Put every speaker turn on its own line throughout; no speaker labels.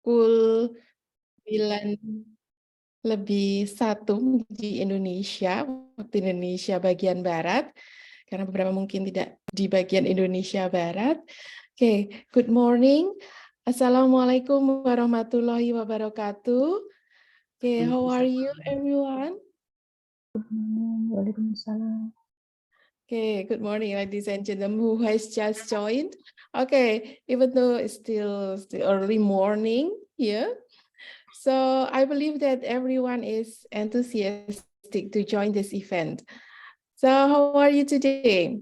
pukul 9:01 di Indonesia, waktu Indonesia bagian Barat, karena beberapa mungkin tidak di bagian Indonesia Barat. Oke, good morning. Assalamualaikum warahmatullahi wabarakatuh. Okay, how are you everyone?
Waalaikumsalam.
Okay, good morning, ladies and gentlemen who has just joined. Okay, even though it's still early morning here, so I believe that everyone is enthusiastic to join this event. So how are you today?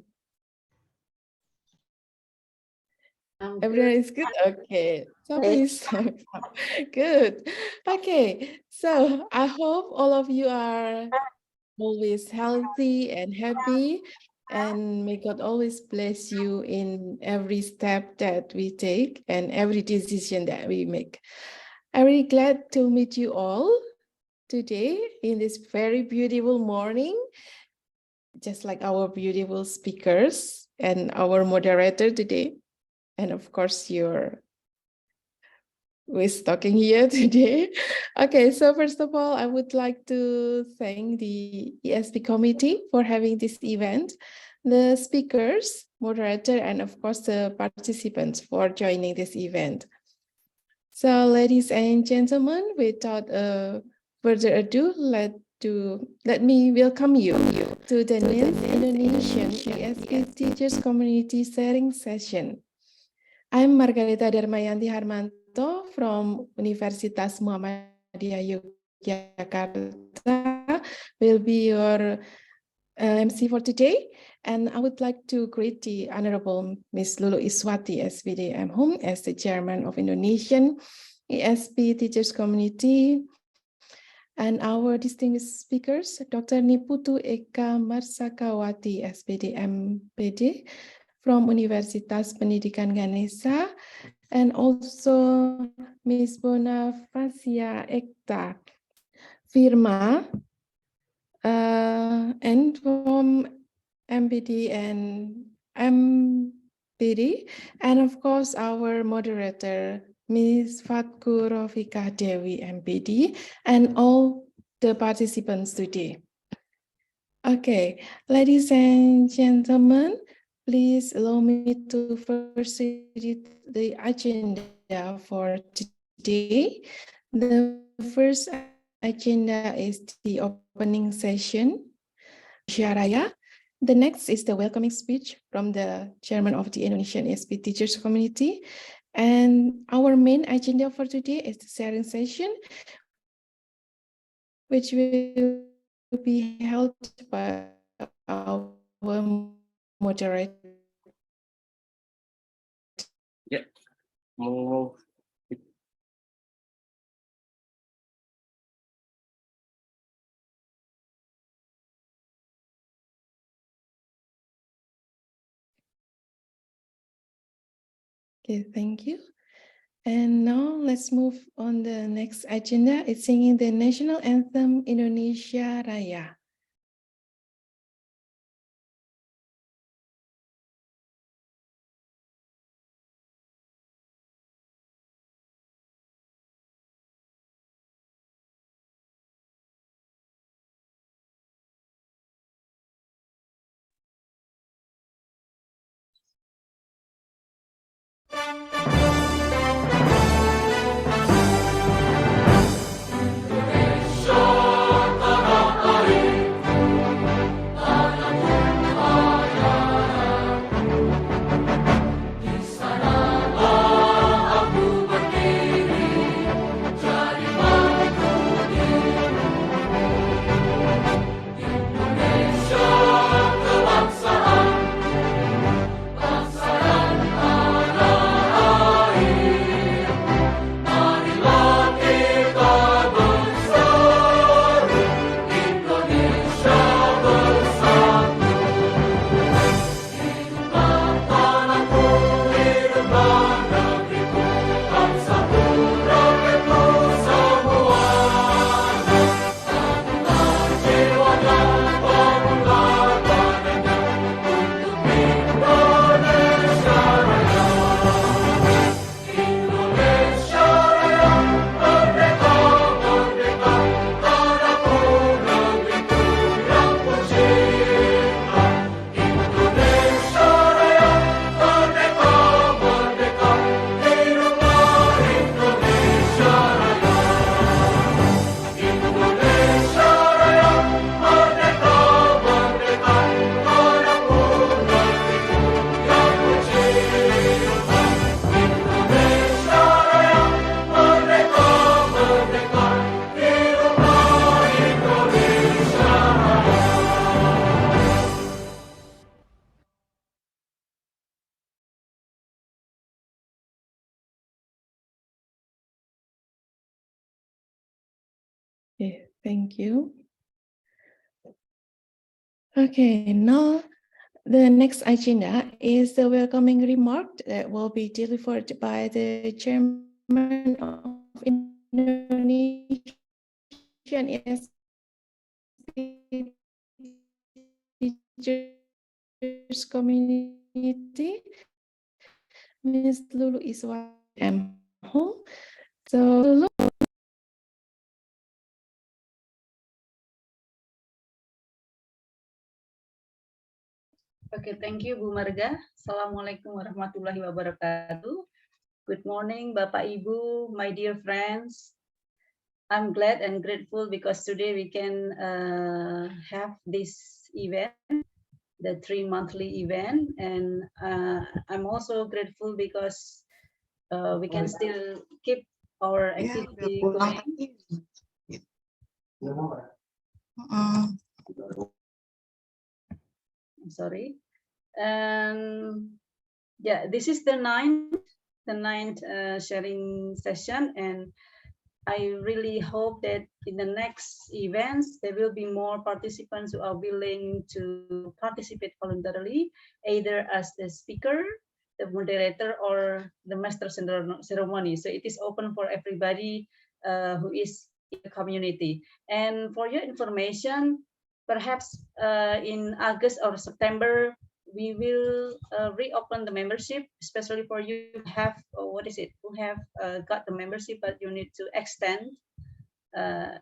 Everyone is good? Okay, so please. Good. Okay, so I hope all of you are always healthy and happy, and may God always bless you in every step that we take and every decision that we make. I'm really glad to meet you all today in this very beautiful morning, just like our beautiful speakers and our moderator today, and of course who is talking here today. Okay, so first of all, I would like to thank the ESP committee for having this event, the speakers, moderator, and of course the participants for joining this event. So ladies and gentlemen, without further ado, let me welcome you to the next Indonesian ESP Teachers Community Sharing Session. I'm Margaretha Dharmayanti from Universitas Muhammadiyah Yogyakarta will be your MC for today, and I would like to greet the Honorable Ms. Lulu Iswati, M.Pd, M.Hum, as the Chairman of Indonesian ESP Teachers Community, and our distinguished speakers, Dr. Putu Ekta Marsakawati, M.Pd, M.Pd, from Universitas Pendidikan Ganesha, and also Ms. Bonifasia, Ekta, Fima, and from M.Pd and M.Pd, and of course our moderator, Ms. Fadqu, Rofiqoh, Dewi, M.Pd, and all the participants today. Okay, ladies and gentlemen, please allow me to first read the agenda for today. The first agenda is the opening session, Raya. The next is the welcoming speech from the chairman of the Indonesian ESP Teachers Community. And our main agenda for today is the sharing session, which will be held by our moderator.
Yeah.
Okay, thank you. And now let's move on the next agenda. It's singing the national anthem Indonesia Raya. Thank you. Okay, now the next agenda is the welcoming remark that will be delivered by the Chairman of Indonesian ESP Teachers Community, Ms. Lulu Iswar M.Hum. So, Lulu.
Okay, thank you Bu Marga. Assalamualaikum warahmatullahi wabarakatuh. Good morning Bapak Ibu, my dear friends. I'm glad and grateful because today we can have this event, the 3-monthly event, and I'm also grateful because we can still keep our activity going. I'm sorry. And yeah, this is the ninth sharing session, and I really hope that in the next events there will be more participants who are willing to participate voluntarily, either as the speaker, the moderator, or the master ceremony. So it is open for everybody who is in the community. And for your information, perhaps in August or September, we will reopen the membership, especially for you who have, who have got the membership, but you need to extend.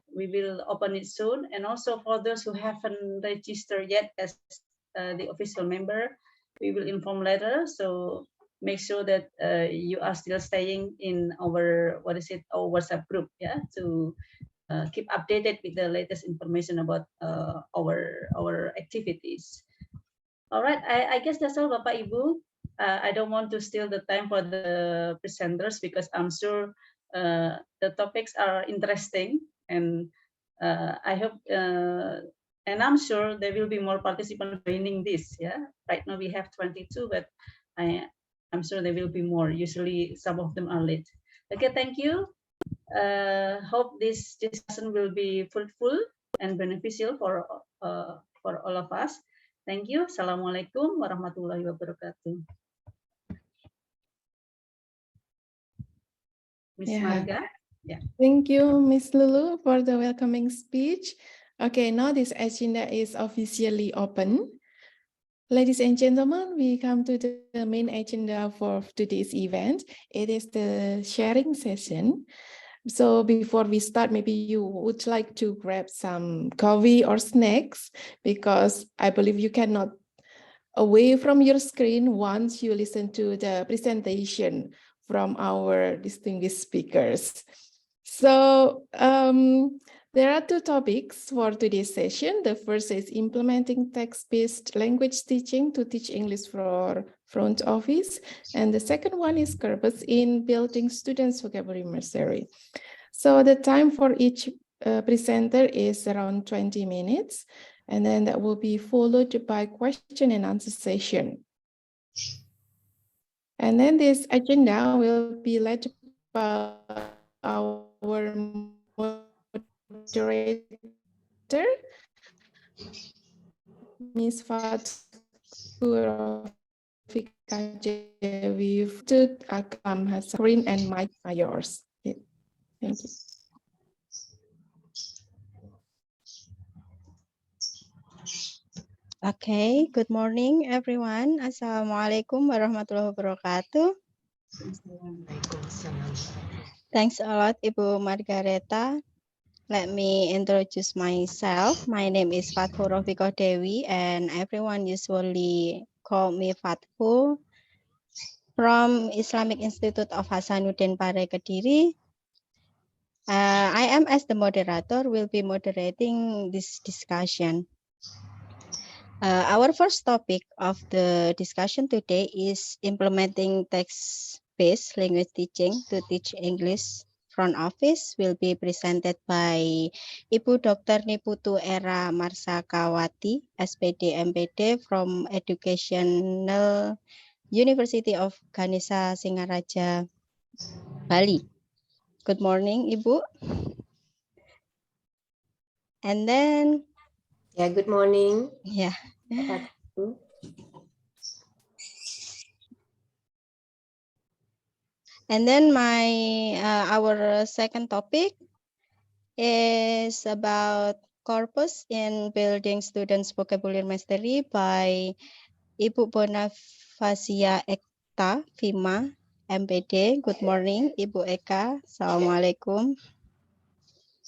We will open it soon. And also for those who haven't registered yet as the official member, we will inform later. So make sure that you are still staying in our, our WhatsApp group, yeah, to keep updated with the latest information about our activities. All right, I guess that's all, Bapak Ibu. I don't want to steal the time for the presenters because I'm sure the topics are interesting, and I hope, and I'm sure there will be more participants joining this. Yeah, right now we have 22, but I'm sure there will be more. Usually some of them are late. Okay, thank you. Hope this discussion will be fruitful and beneficial for all of us. Thank you. Assalamualaikum warahmatullahi wabarakatuh. Ms. Marga. Yeah.
Thank you, Ms. Lulu, for the welcoming speech. Okay, now this agenda is officially open. Ladies and gentlemen, we come to the main agenda for today's event. It is the sharing session. So before we start, maybe you would like to grab some coffee or snacks, because I believe you cannot away from your screen once you listen to the presentation from our distinguished speakers. So there are two topics for today's session. The first is implementing text-based language teaching to teach English for front office. And the second one is Corbus in building students' vocabulary mastery. So the time for each presenter is around 20 minutes. And then that will be followed by question and answer session. And then this agenda will be led by our moderator, Ms. Fadqu Rofiqoh Dewi, Agama, screen and mic are yours. Thank you.
Okay, good morning everyone. Assalamualaikum warahmatullahi wabarakatuh. Thanks a lot, Ibu Margaretha. Let me introduce myself. My name is Fadqu Rofiqoh Dewi, and everyone usually call me Fadqu. From Islamic Institute of Hasanudin, Pare, Kediri. I am as the moderator, will be moderating this discussion. Our first topic of the discussion today is implementing text-based language teaching to teach English front office, will be presented by Ibu Dr. Putu Era Marsakawati, S.Pd. M.Pd from Educational University of Ganesha, Singaraja, Bali. Good morning, Ibu. And then,
Yeah, good morning.
yeah.
Fadqu.
And then our second topic is about corpus in building students vocabulary mastery by Ibu Bonifasia Ekta, Fima, M.Pd. Good morning, Ibu Eka. Assalamualaikum.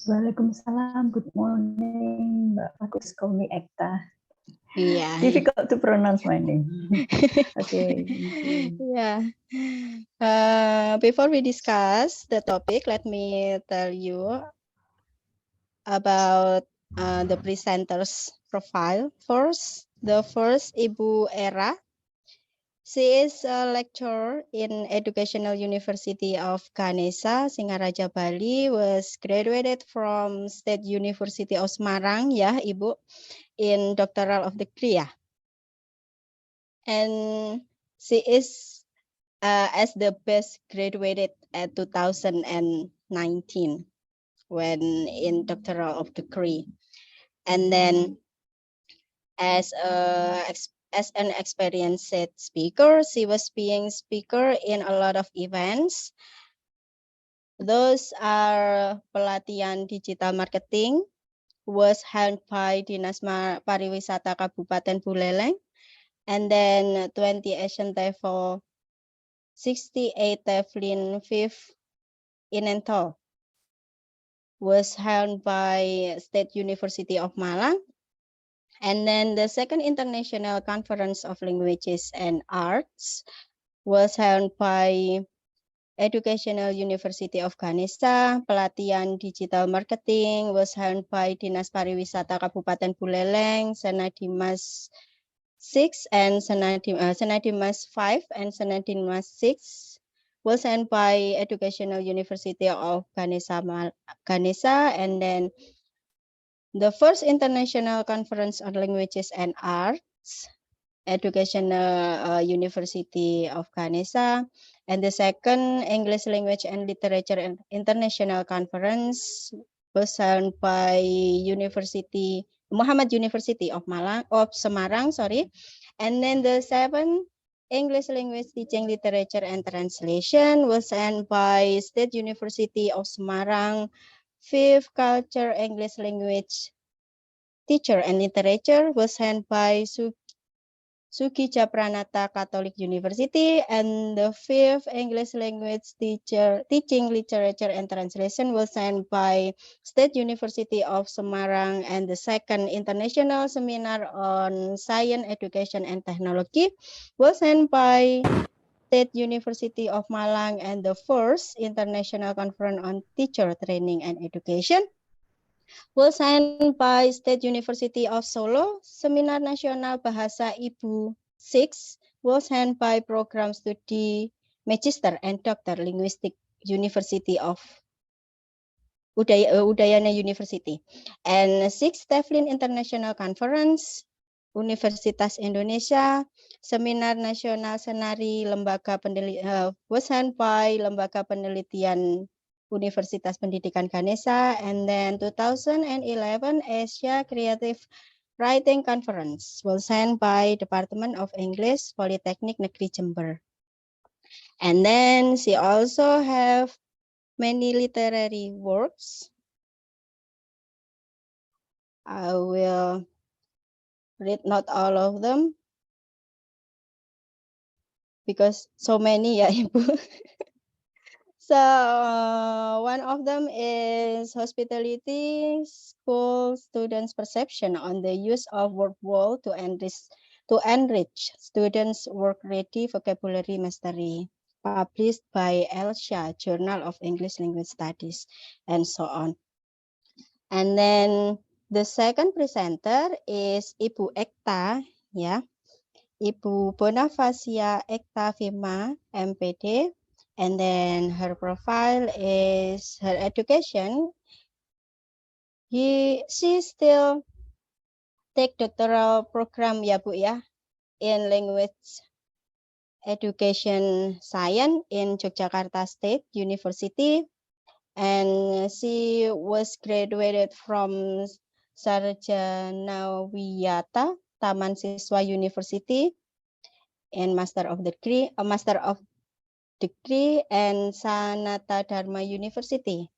Waalaikumsalam. Good morning, Mbak Fadqu. Call me Ekta.
Yeah.
Difficult to pronounce my name. Okay.
Yeah. Before we discuss the topic, let me tell you about the presenter's profile. The first, Ibu Era. She is a lecturer in Educational University of Ganesha, Singaraja, Bali. Was graduated from State University of Semarang, ya, Ibu, in doctoral of degree, ya. And she is as the best graduated at 2019 when in doctoral of degree. And then as an experienced speaker, she was being speaker in a lot of events. Those are pelatihan digital marketing was held by Dinas Pariwisata Kabupaten Buleleng, and then 20 Asian TEFL 68 Teflin 5th in Entol was held by State University of Malang. And then the second International Conference of Languages and Arts was held by Educational University of Ganesha. Pelatihan Digital Marketing was held by Dinas Pariwisata Kabupaten Buleleng, Senadimas 6 and Senadimas 5 and Senadimas 6 was held by Educational University of Ganesha, and then the first International Conference on Languages and Arts, Educational University of Ganesha, and the second English Language and Literature International Conference was held by Muhammad University of Semarang, and then the seventh English Language Teaching, Literature and Translation was held by State University of Semarang. Fifth Culture, English Language Teacher and Literature was held by Suki Japranata Catholic University, and the fifth English Language Teaching, Literature and Translation was held by State University of Semarang, and the second International Seminar on Science, Education and Technology was held by State University of Malang, and the first International Conference on Teacher Training and Education was held by State University of Solo. Seminar Nasional Bahasa Ibu 6 was held by Program Studi Magister and Doctor Linguistic University of Udayana University. And 6th Teflin International Conference, Universitas Indonesia. Seminar Nasional Senari Lembaga was held by Lembaga Penelitian Universitas Pendidikan Ganesha, and then 2011 Asia Creative Writing Conference was held by Department of English Polytechnic Negeri Jember. And then she also have many literary works. I will read not all of them because so many, ya, Ibu. So one of them is Hospitality School Students' Perception on the Use of Word Wall to enrich students' work-ready vocabulary mastery, published by Elsha, Journal of English Language Studies, and so on. And then the second presenter is Ibu Ekta, ya. Ibu Bonifasia Ekta Fima, M.Pd. And then her profile is her education. She still take doctoral program, ya Bu, ya, in language education science in Yogyakarta State University. And she was graduated from Sarjana Wiyata, Taman Siswa University, and Master of Degree, and Sanata Dharma University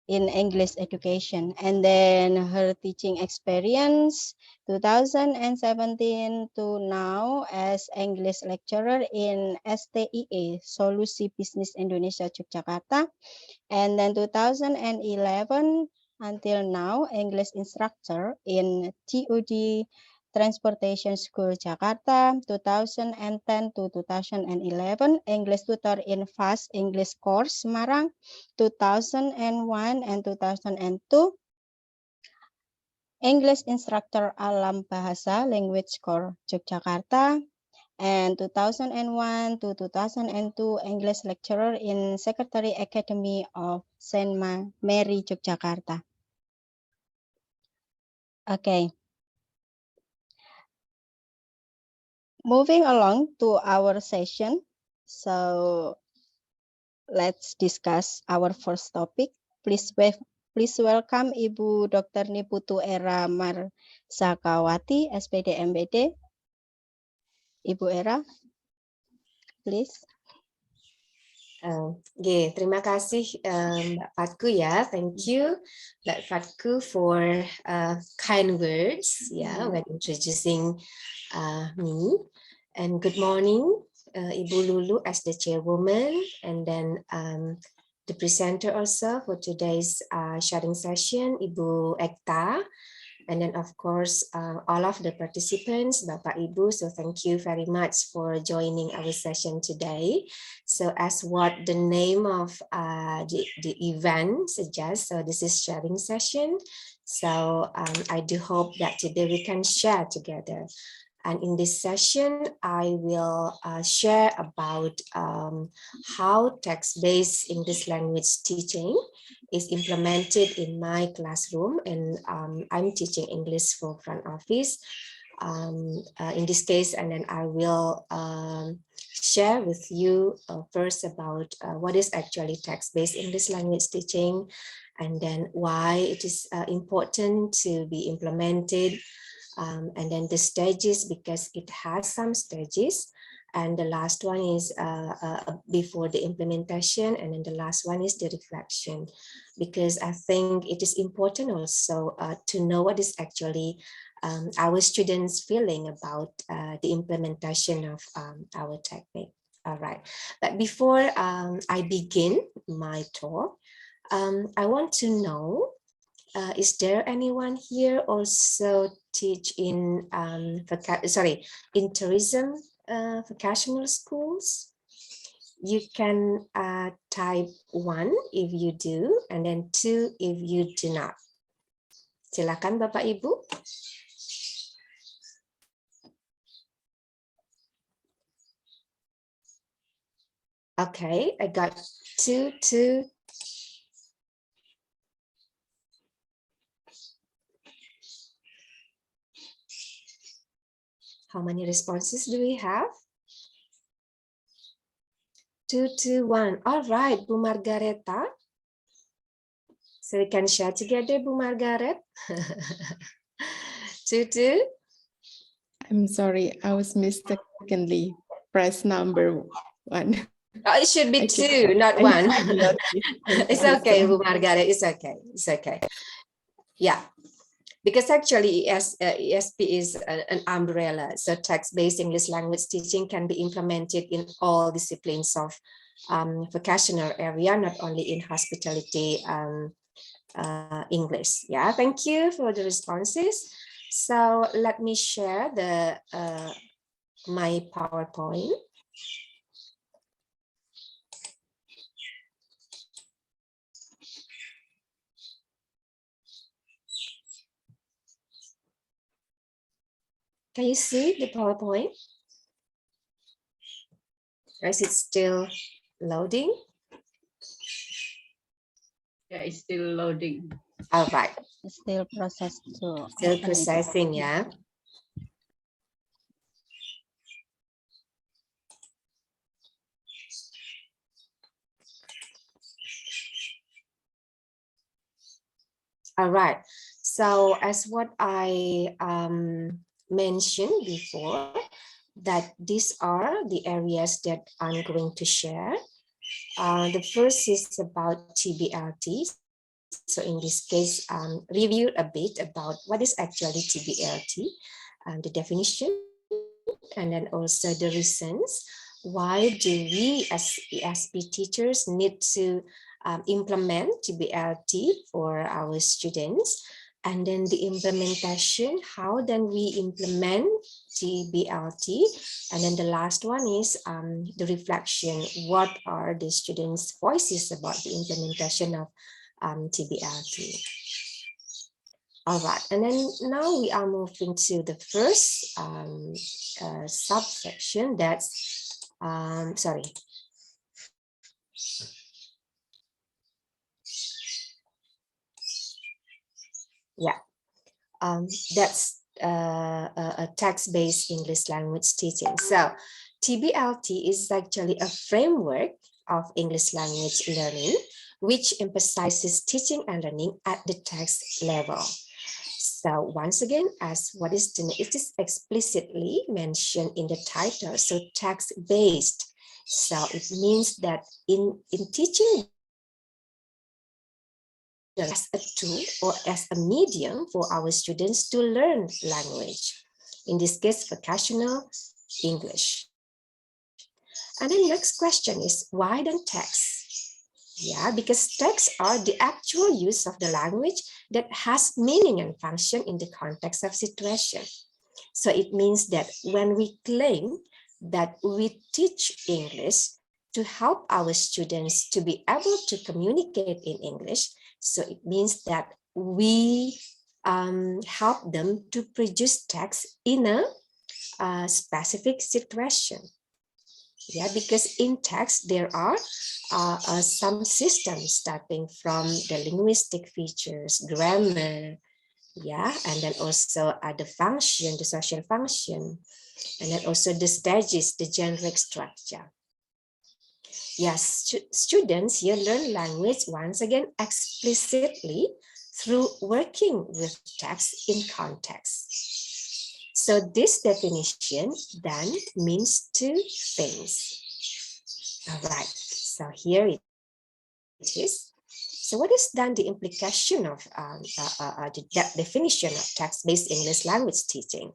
in English education. And then her teaching experience 2017 to now as English lecturer in STIA, Solusi Bisnis Indonesia, Yogyakarta. And then 2011 until now, English instructor in TUD Transportation School Jakarta, 2010 to 2011, English tutor in Fast English Course Semarang, 2001 and 2002, English instructor Alam Bahasa Language Core Yogyakarta, and 2001 to 2002, English lecturer in Secretary Academy of Saint Mary Yogyakarta. Okay. Moving along to our session, so let's discuss our first topic. Please welcome Ibu Dr. Putu Era Marsakawati, SPD M.Pd. Ibu Era, please.
Terima kasih Mbak Fadqu ya. Thank you Mbak Fadqu for kind words when introducing me. And good morning Ibu Lulu as the chairwoman, and then the presenter also for today's sharing session, Ibu Ekta. And then, of course, all of the participants, Bapak Ibu, so thank you very much for joining our session today. So as what the name of the event suggests, so this is sharing session. So I do hope that today we can share together. And in this session, I will share about how text-based English language teaching is implemented in my classroom, and I'm teaching English for front office in this case, and then I will share with you first about what is actually text-based English language teaching, and then why it is important to be implemented, and then the stages, because it has some stages. And the last one is before the implementation, and then the last one is the reflection, because I think it is important also to know what is actually our students feeling about the implementation of our technique. All right, but before I begin my talk, I want to know, is there anyone here also teach in in tourism vocational schools? You can type 1 if you do, and then 2 if you do not. Silakan Bapak Ibu. Okay, I got 2. How many responses do we have? 2, 1. All right, Bu Margaretha. So we can share together, Bu Margaret. 2.
I'm sorry, I was mistakenly press number 1.
Oh, it should be 2, not 1. It's okay, Bu Margaret. It's okay. It's okay. Yeah. Because actually ESP is an umbrella, so text-based English language teaching can be implemented in all disciplines of vocational area, not only in hospitality English. Yeah, thank you for the responses. So let me share the my PowerPoint. Can you see the PowerPoint? Or is it still loading?
Yeah, it's still loading.
All right.
Still processing.
Still processing, yeah. All right. So as what I mentioned before, that these are the areas that I'm going to share. The first is about TBLT. So in this case, review a bit about what is actually TBLT, the definition, and then also the reasons. Why do we as ESP teachers need to implement TBLT for our students? And then the implementation, how then we implement TBLT? And then the last one is the reflection. What are the students' voices about the implementation of TBLT? All right, and then now we are moving to the first subsection. That's sorry. Yeah, that's a text-based English language teaching. So TBLT is actually a framework of English language learning, which emphasizes teaching and learning at the text level. So once again, as what is it is explicitly mentioned in the title, so text-based. So it means that in teaching as a tool or as a medium for our students to learn language. In this case, vocational English. And then next question is, why then text? Yeah, because texts are the actual use of the language that has meaning and function in the context of situation. So it means that when we claim that we teach English to help our students to be able to communicate in English, so it means that we help them to produce text in a specific situation. Yeah, because in text there are some systems starting from the linguistic features, grammar, yeah, and then also the function, the social function, and then also the stages, the generic structure. Yes, students here learn language once again explicitly through working with text in context. So this definition then means two things. All right, so here it is. So what is then the implication of that definition of text-based English language teaching?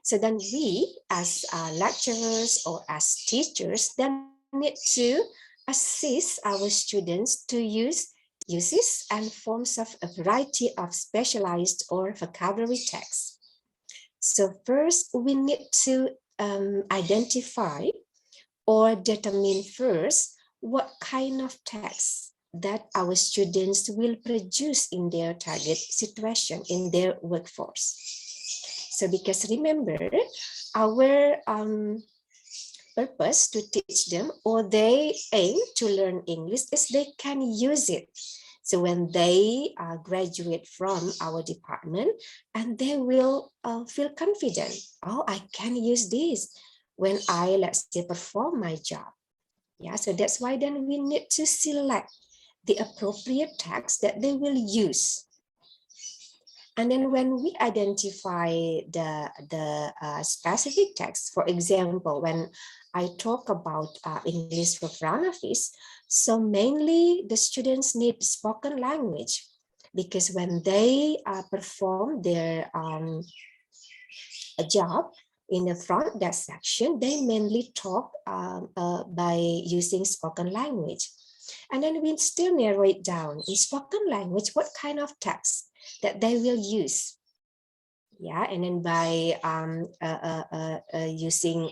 So then we as lecturers or as teachers then need to assist our students to use uses and forms of a variety of specialized or vocabulary texts. So first we need to identify or determine first what kind of text that our students will produce in their target situation, in their workforce. So because remember, our purpose to teach them or they aim to learn English is they can use it. So when they graduate from our department and they will feel confident, oh, I can use this when I, let's say, perform my job. Yeah, so that's why then we need to select the appropriate text that they will use. And then when we identify the specific text, for example, when I talk about English for front office, so mainly the students need spoken language, because when they perform their job in the front desk section, they mainly talk by using spoken language. And then we still narrow it down in spoken language, what kind of text that they will use. Yeah, and then by using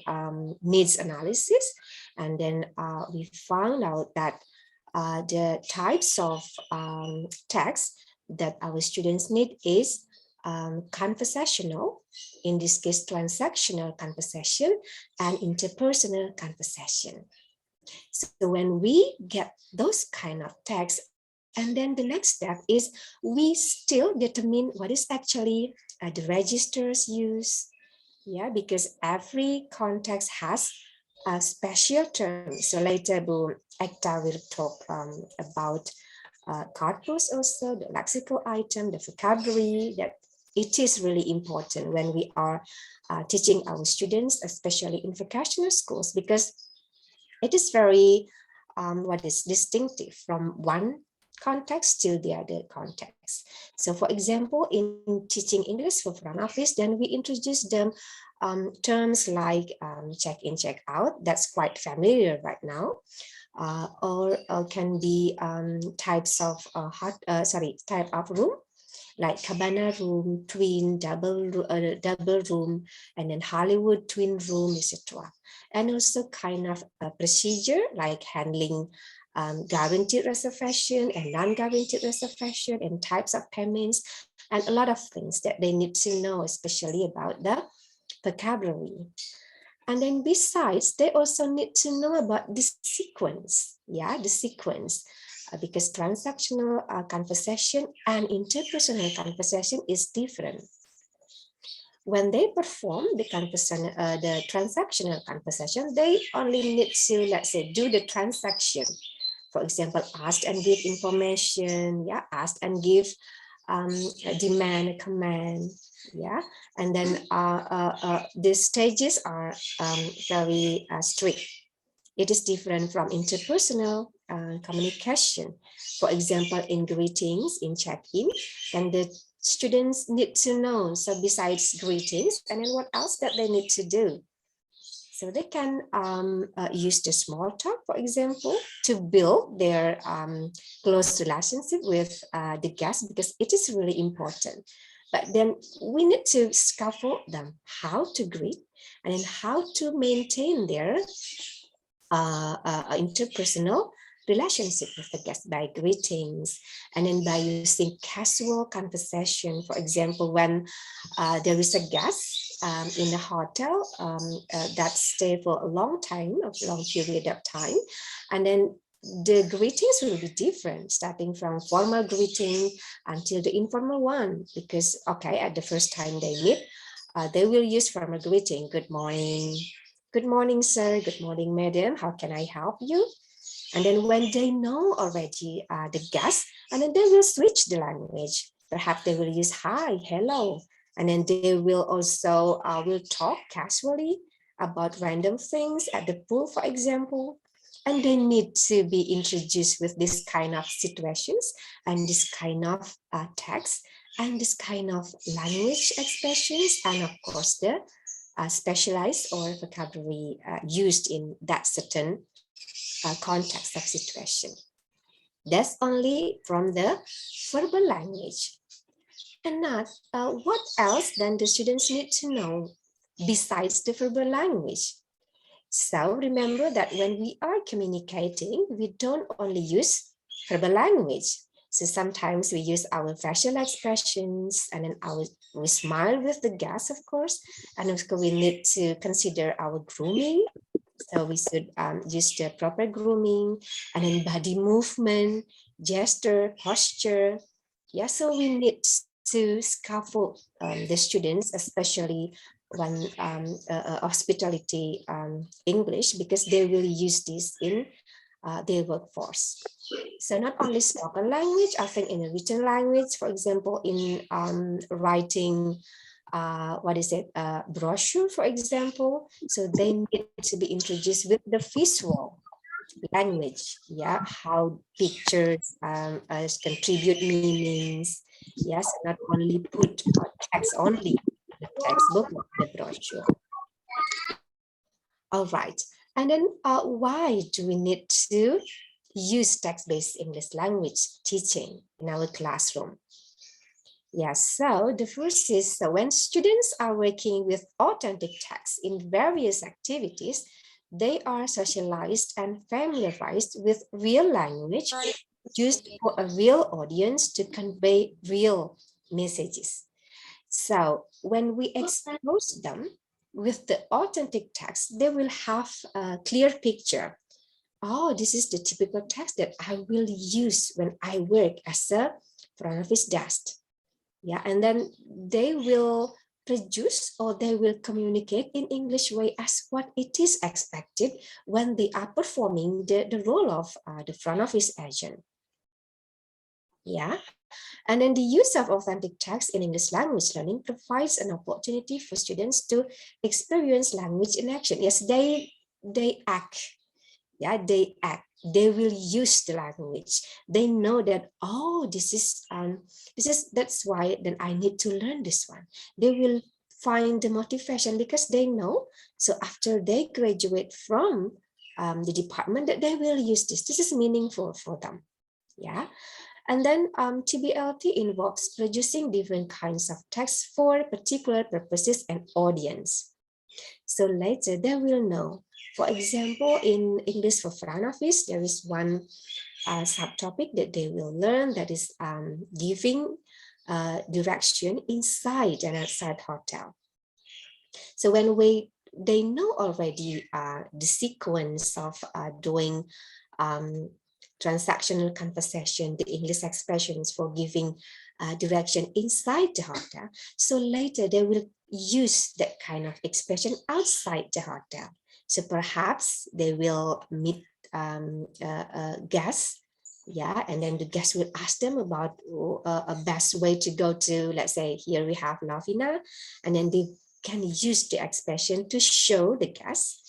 needs analysis, and then we found out that the types of text that our students need is conversational, in this case transactional conversation, and interpersonal conversation. So when we get those kind of texts, and then the next step is we still determine what is actually the registers used. Yeah, because every context has a special term. So later Ekta will talk about corpus also, the lexical item, the vocabulary, that it is really important when we are teaching our students, especially in vocational schools, because it is very distinctive from one context to the other context. So for example, in teaching English for front office, then we introduce them terms like check-in, check-out. That's quite familiar right now. Or can be types of type of room, like cabana room, twin, double room, and then Hollywood twin room, etc. And also kind of a procedure like handling guaranteed reservation and non-guaranteed reservation, and types of payments, and a lot of things that they need to know, especially about the vocabulary. And then besides, they also need to know about the sequence, the sequence, because transactional conversation and interpersonal conversation is different. When they perform the transactional conversation, they only need to, let's say, do the transaction. For example, ask and give information, ask and give demand, command, and then these stages are very strict. It is different from interpersonal communication. For example, in greetings, in check-in, then the students need to know, so besides greetings, and then what else that they need to do. So they can use the small talk, for example, to build their close relationship with the guest, because it is really important. But then we need to scaffold them how to greet, and then how to maintain their interpersonal relationship with the guest by greetings, and then by using casual conversation. For example, when there is a guest in a hotel that stay for a long period of time, and then the greetings will be different, starting from formal greeting until the informal one, because at the first time they meet, they will use formal greeting. Good morning, sir. Good morning, madam. How can I help you? And then when they know already the guest, and then they will switch the language. Perhaps they will use hi, hello. And then they will also will talk casually about random things at the pool, for example. And they need to be introduced with this kind of situations and this kind of text and this kind of language expressions, and of course the specialized or vocabulary used in that certain context of situation. That's only from the verbal language. And not what else then the students need to know besides the verbal language. So remember that when we are communicating, we don't only use verbal language. So sometimes we use our facial expressions, and then we smile with the guests, of course, and also we need to consider our grooming. So we should use the proper grooming, and then body movement, gesture, posture. So we need to scaffold the students, especially when hospitality English, because they will use this in their workforce. So not only spoken language, I think in a written language, for example, in writing, brochure, for example. So they need to be introduced with the visual language, how pictures contribute meanings. Yes, not only put text only, the textbook, the brochure. All right, and then why do we need to use text-based English language teaching in our classroom? So the first is when students are working with authentic text in various activities, they are socialized and familiarized with real language used for a real audience to convey real messages. So when we expose them with the authentic text, they will have a clear picture. Oh, this is the typical text that I will use when I work as a front office desk. And then they will produce, or they will communicate in English way as what it is expected when they are performing the role of the front office agent. Yeah. And then the use of authentic text in English language learning provides an opportunity for students to experience language in action. Yes, they act. Yeah, they act. They will use the language. They know that, oh, this is that's why then I need to learn this one. They will find the motivation because they know. So after they graduate from the department, that they will use this. This is meaningful for them. Yeah. And then TBLT involves producing different kinds of text for particular purposes and audience. So later they will know. For example, in English for front office, there is one subtopic that they will learn, that is giving direction inside and outside hotel. So when they know already the sequence of doing transactional conversation, the English expressions for giving direction inside the hotel. So later they will use that kind of expression outside the hotel. So perhaps they will meet guests, yeah, and then the guest will ask them about a best way to go to, let's say here we have Lavina, and then they can use the expression to show the guests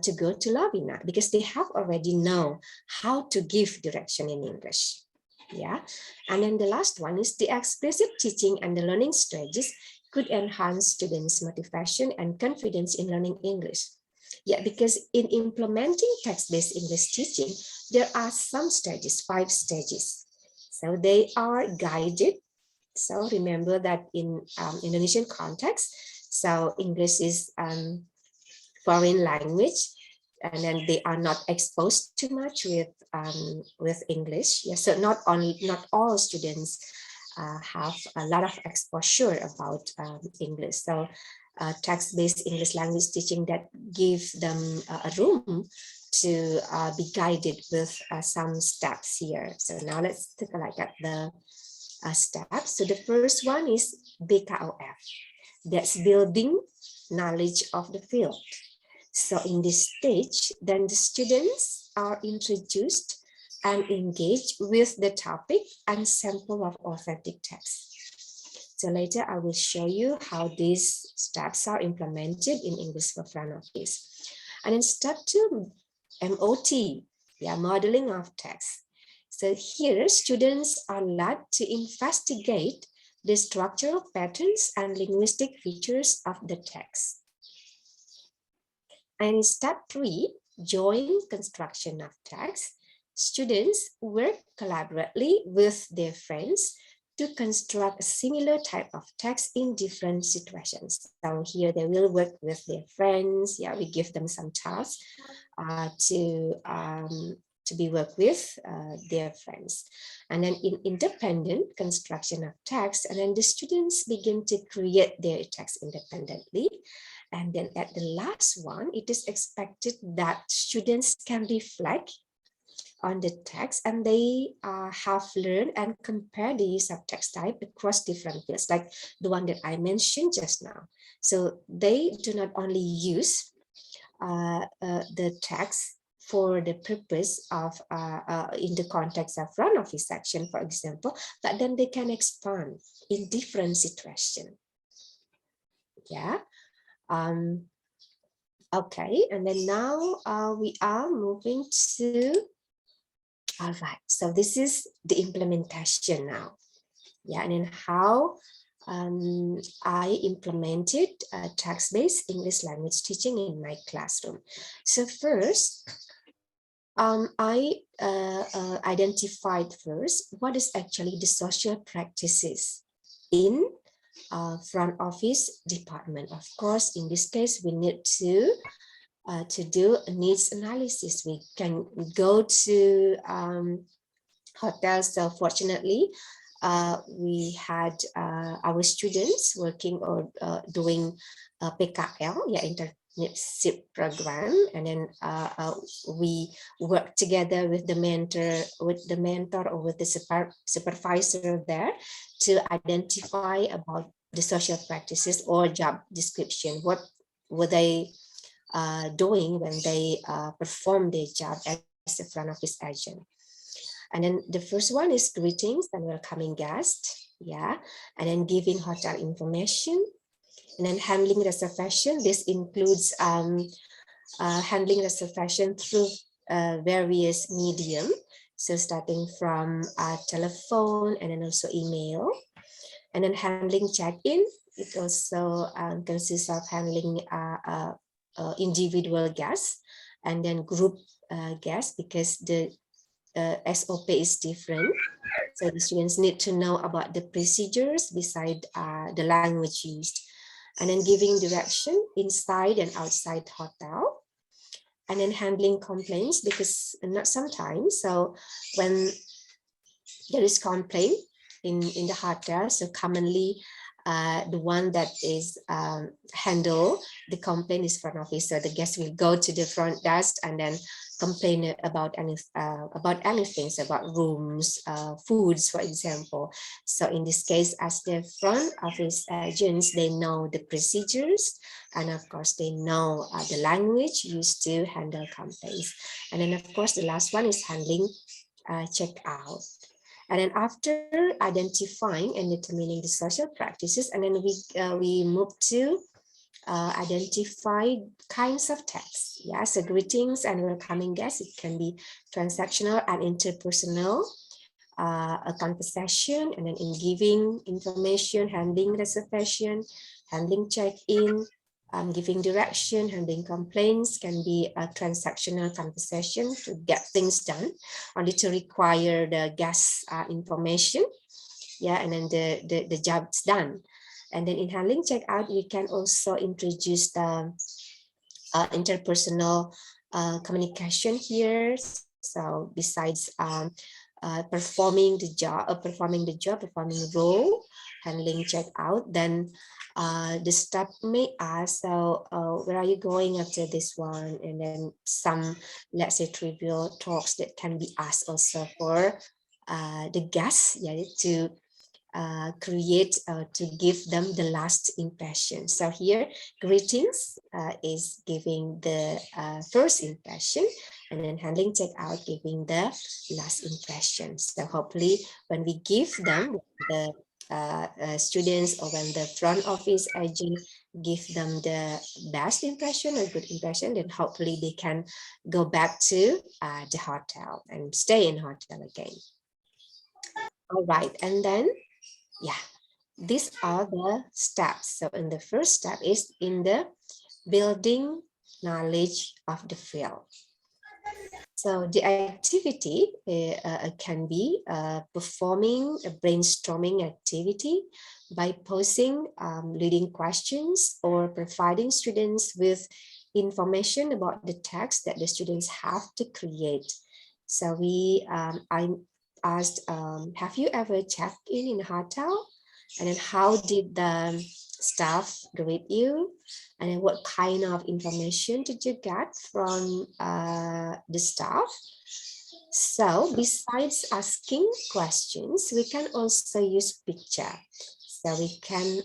to go to Lavina because they have already know how to give direction in English. Yeah, and then the last one is the explicit teaching and the learning strategies could enhance students' motivation and confidence in learning English. Yeah, because in implementing text-based English teaching, there are some stages, 5 stages. So they are guided. So remember that in Indonesian context, so English is foreign language, and then they are not exposed too much with English. Yeah, so not all students have a lot of exposure about English. So text-based English language teaching that gives them a room to be guided with some steps here. So now let's take a look at the steps. So the first one is BKOF. That's building knowledge of the field. So in this stage, then the students are introduced and engaged with the topic and sample of authentic text. So later I will show you how these steps are implemented in English for front office. And then step 2, MOT, yeah, modeling of text. So here students are led to investigate the structural patterns and linguistic features of the text. And step 3, joint construction of text. Students work collaboratively with their friends to construct a similar type of text in different situations. So here they will work with their friends. Yeah, we give them some tasks to be worked with their friends. And then in independent construction of text, and then the students begin to create their text independently. And then at the last one, it is expected that students can reflect on the text and they have learned and compare the use of text type across different fields, like the one that I mentioned just now. So they do not only use the text for the purpose of in the context of front office section, for example, but then they can expand in different situations. Yeah. Okay, and then now we are moving to, all right, so this is the implementation now. Yeah, and then how I implemented text-based English language teaching in my classroom. So first, I identified first what is actually the social practices in front office department. Of course, in this case, we need to do a needs analysis. We can go to hotels. So fortunately, we had our students working or doing PKL, yeah, internship program, and then we work together with the mentor or with the supervisor there to identify about the social practices or job description. What were they doing when they perform their job as a front office agent? And then the first one is greetings and welcoming guests. Yeah. And then giving hotel information. And then handling reservation. This includes handling reservation through various medium. So starting from telephone and then also email. And then handling check-in. It also consists of handling individual guests and then group guests, because the SOP is different. So the students need to know about the procedures beside the language used. And then giving direction inside and outside hotel. And then handling complaints, because not sometimes. So when there is complaint in the hotel, so commonly the one that is handle the complaint is front office. So the guest will go to the front desk and then complain about anything, so about rooms, foods, for example. So in this case, as the front office agents, they know the procedures, and of course they know the language used to handle complaints. And then of course the last one is handling checkout. And then after identifying and determining the social practices, and then we move to identify kinds of text. Yeah, so greetings and welcoming guests. It can be transactional and interpersonal, a conversation, and then in giving information, handling reservation, handling check-in, giving direction, handling complaints can be a transactional conversation to get things done, only to require the guest information. Yeah, and then the job's done. And then in handling checkout, we can also introduce the interpersonal communication here. So besides performing the performing role, handling checkout, then the staff may ask, so where are you going after this one? And then some, let's say, trivial talks that can be asked also for the guests, yeah, to create, to give them the last impression. So here, greetings is giving the first impression, and then handling checkout giving the last impression. So hopefully when we give them the students, or when the front office agent give them the best impression or good impression, then hopefully they can go back to the hotel and stay in hotel again. All right, and then yeah, these are the steps. So in the first step is in the building knowledge of the field. So the activity can be performing a brainstorming activity by posing leading questions or providing students with information about the text that the students have to create. So I asked, have you ever checked in a hotel? And then how did the staff greet you? And then what kind of information did you get from the staff? So besides asking questions, we can also use picture. So we can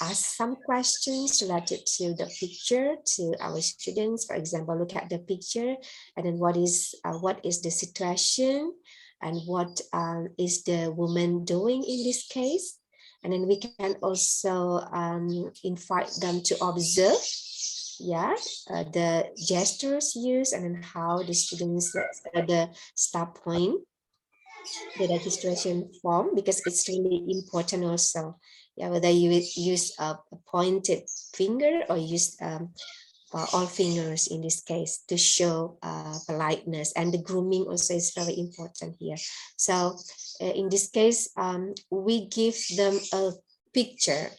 ask some questions related to the picture to our students. For example, look at the picture, and then what is the situation, and what is the woman doing in this case? And then we can also invite them to observe, yeah, the gestures used, and then how the students, the start point, the registration form, because it's really important also. Yeah, whether you use a pointed finger or use all fingers in this case to show politeness, and the grooming also is very important here. So in this case, we give them a picture,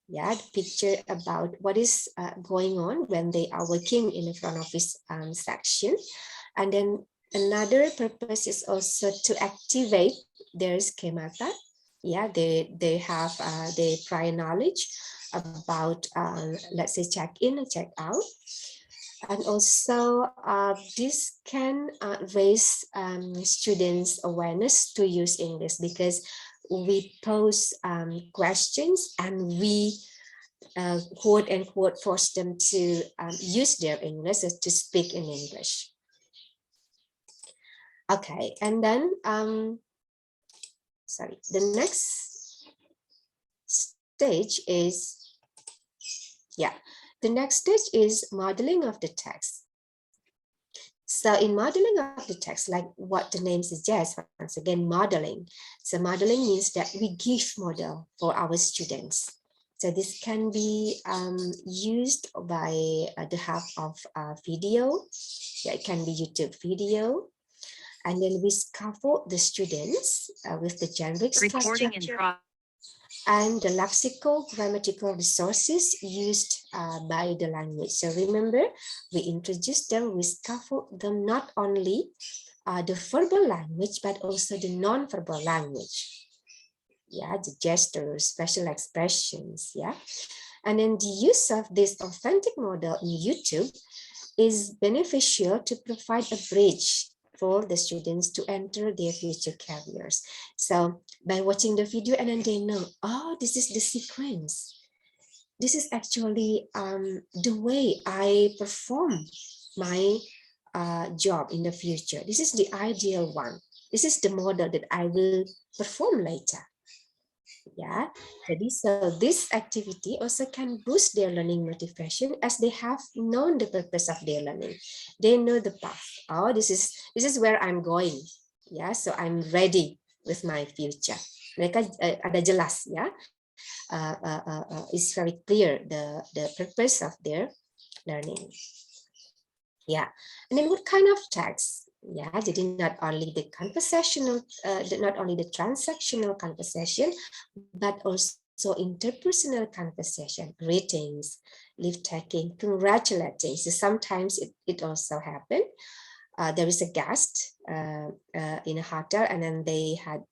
yeah, the picture about what is going on when they are working in the front office section. And then another purpose is also to activate their schemata. Yeah, they have the prior knowledge about, let's say, check in and check out. And also this can raise students' awareness to use English, because we pose questions and we quote unquote force them to use their English, to speak in English. Okay, and then sorry, the next stage is, yeah, the next stage is modeling of the text. So in modeling of the text, like what the name suggests, once again, modeling. So modeling means that we give model for our students. So this can be used by the help of video. Yeah, it can be YouTube video. And then we scaffold the students with the generic structure and the lexical grammatical resources used by the language. So remember, we introduced them, we scaffold them not only the verbal language, but also the non-verbal language. Yeah, the gestures, special expressions, yeah. And then the use of this authentic model in YouTube is beneficial to provide a bridge for the students to enter their future careers. So by watching the video and then they know, oh, this is the sequence. This is actually the way I perform my job in the future. This is the ideal one. This is the model that I will perform later. Yeah, so this activity also can boost their learning motivation as they have known the purpose of their learning. They know the path. Oh, this is where I'm going. Yeah, so I'm ready with my future. Mereka ada jelas ya. It's very clear the purpose of their learning. Yeah, and then what kind of text? Yeah, jadi not only the conversational, not only the transactional conversation, but also interpersonal conversation, greetings, leave taking, congratulating. So sometimes it also happened. There is a guest in a hotel, and then they had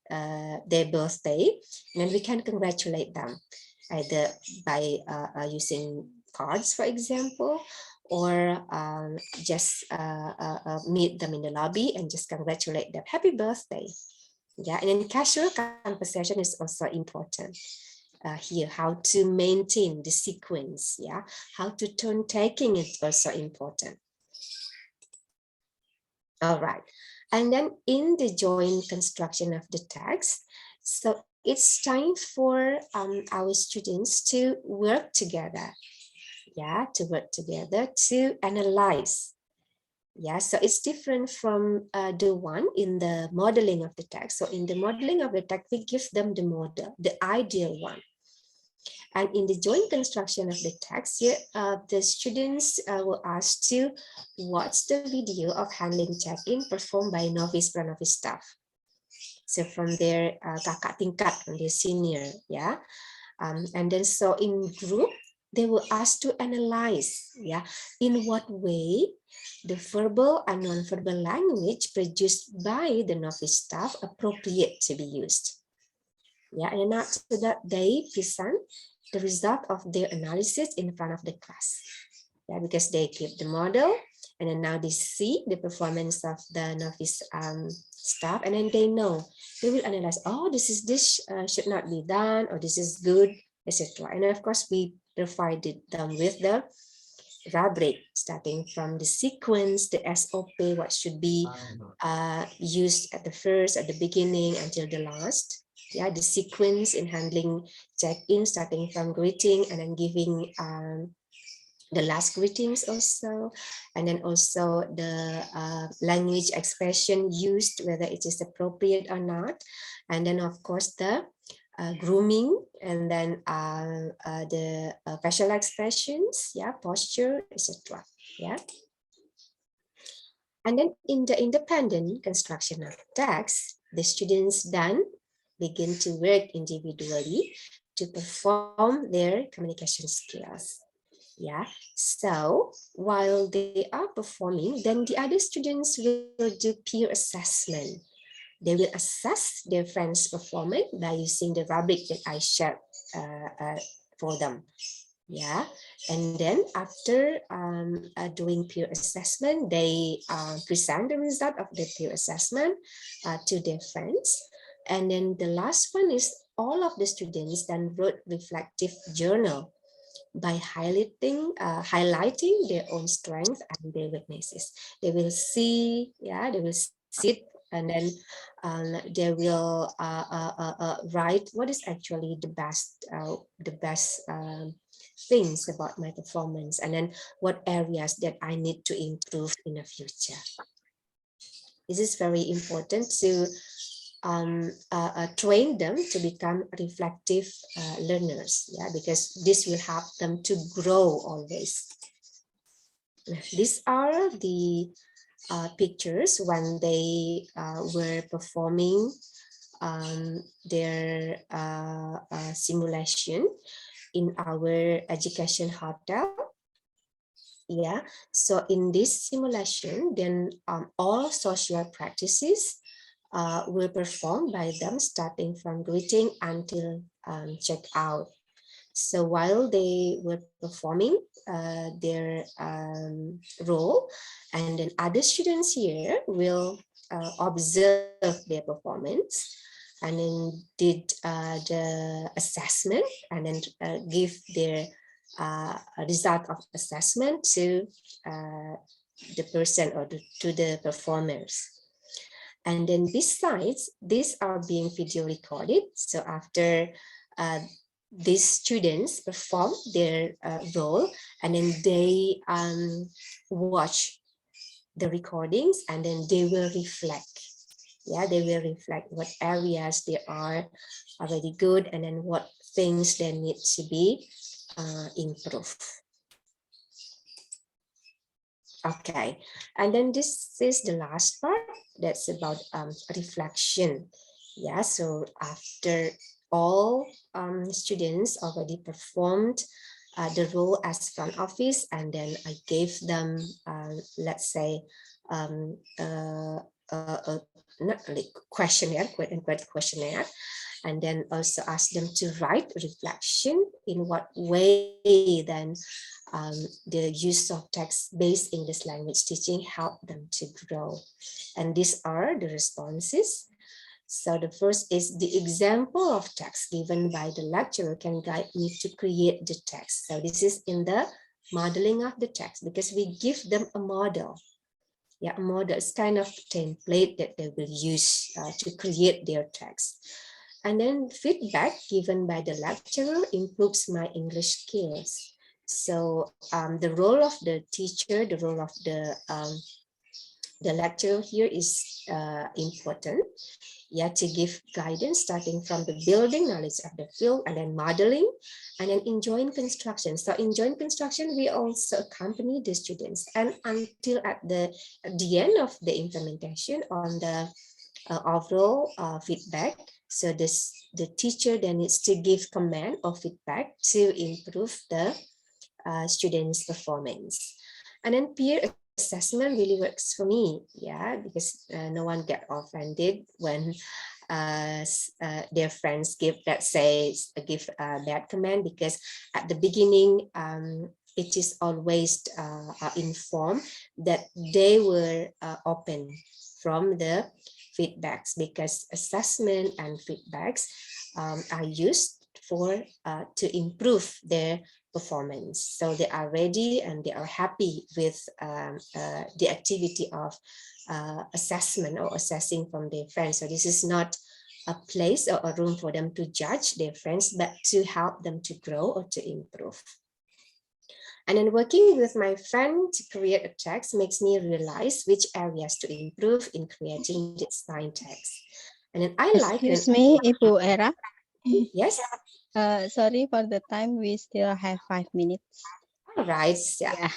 their birthday, and then we can congratulate them either by using cards, for example, or just meet them in the lobby and just congratulate them. Happy birthday. Yeah, and then casual conversation is also important. Here, how to maintain the sequence. Yeah, how to turn taking is also important. All right, and then in the joint construction of the text, so it's time for our students to work together. Yeah, to work together to analyze. Yeah, so it's different from the one in the modeling of the text. So in the modeling of the text, we give them the model, the ideal one. And in the joint construction of the text, here, the students were asked to watch the video of handling check-in performed by novice pre-novice staff. So from their kakak tingkat, from their senior, yeah. And then so in group, they were asked to analyze, yeah, in what way the verbal and non-verbal language produced by the novice staff appropriate to be used. Yeah, and after that, they present the result of their analysis in front of the class. Yeah, because they keep the model, and then now they see the performance of the novice staff, and then they know, they will analyze, oh, this should not be done, or this is good, etc. And of course, we provided them with the rubric, starting from the sequence, the SOP, what should be used at the first, at the beginning, until the last. Yeah, the sequence in handling check-in, starting from greeting and then giving the last greetings also, and then also the language expression used, whether it is appropriate or not, and then of course the grooming, and then the facial expressions, yeah, posture, etc. Yeah, and then in the independent construction of text, the students then begin to work individually to perform their communication skills. Yeah, so while they are performing, then the other students will do peer assessment. They will assess their friends' performance by using the rubric that I shared for them. Yeah, and then after doing peer assessment, they present the result of the peer assessment to their friends. And then the last one is all of the students then wrote reflective journal by highlighting their own strengths and their weaknesses. They will see, yeah, they will see it and then they will write what is actually the best things about my performance, and then what areas that I need to improve in the future. This is very important to train them to become reflective learners, yeah, because this will help them to grow always. These are the pictures when they were performing their simulation in our education hotel. Yeah, so in this simulation, then all social practices were performed by them, starting from greeting until checkout. So while they were performing their role, and then other students here will observe their performance, and then did the assessment, and then give their result of assessment to the person or to the performers. And then besides, these are being video recorded. So after these students perform their role, and then they watch the recordings, and then they will reflect. Yeah, they will reflect what areas they are already good, and then what things they need to be improved. Okay, and then this is the last part, that's about reflection. Yeah, so after all students already performed the role as front office, and then I gave them, let's say, not like questionnaire, quote unquote questionnaire, and then also ask them to write reflection in what way then the use of text-based English language teaching help them to grow. And these are the responses. So the first is the example of text given by the lecturer can guide me to create the text. So this is in the modeling of the text, because we give them a model. Yeah, a model is kind of template that they will use to create their text. And then feedback given by the lecturer improves my English skills. So the role of the teacher, the role of the lecturer here is important. Yeah, to give guidance starting from the building knowledge of the field, and then modeling, and then in joint construction. So in joint construction, we also accompany the students, and until at the end of the implementation on the overall feedback. So the teacher then needs to give command or feedback to improve the students' performance. And then peer assessment really works for me, yeah, because no one get offended when their friends give, let's say, give a bad comment, because at the beginning it is always informed that they were open from the feedbacks, because assessment and feedbacks are used for to improve their performance. So they are ready and they are happy with the activity of assessment or assessing from their friends. So this is not a place or a room for them to judge their friends, but to help them to grow or to improve. And then working with my friend to create a text makes me realize which areas to improve in creating the design text. And then I like
Excuse me, Ibu Era.
Yes.
Sorry for the time. We still have 5 minutes.
All right.
Yeah.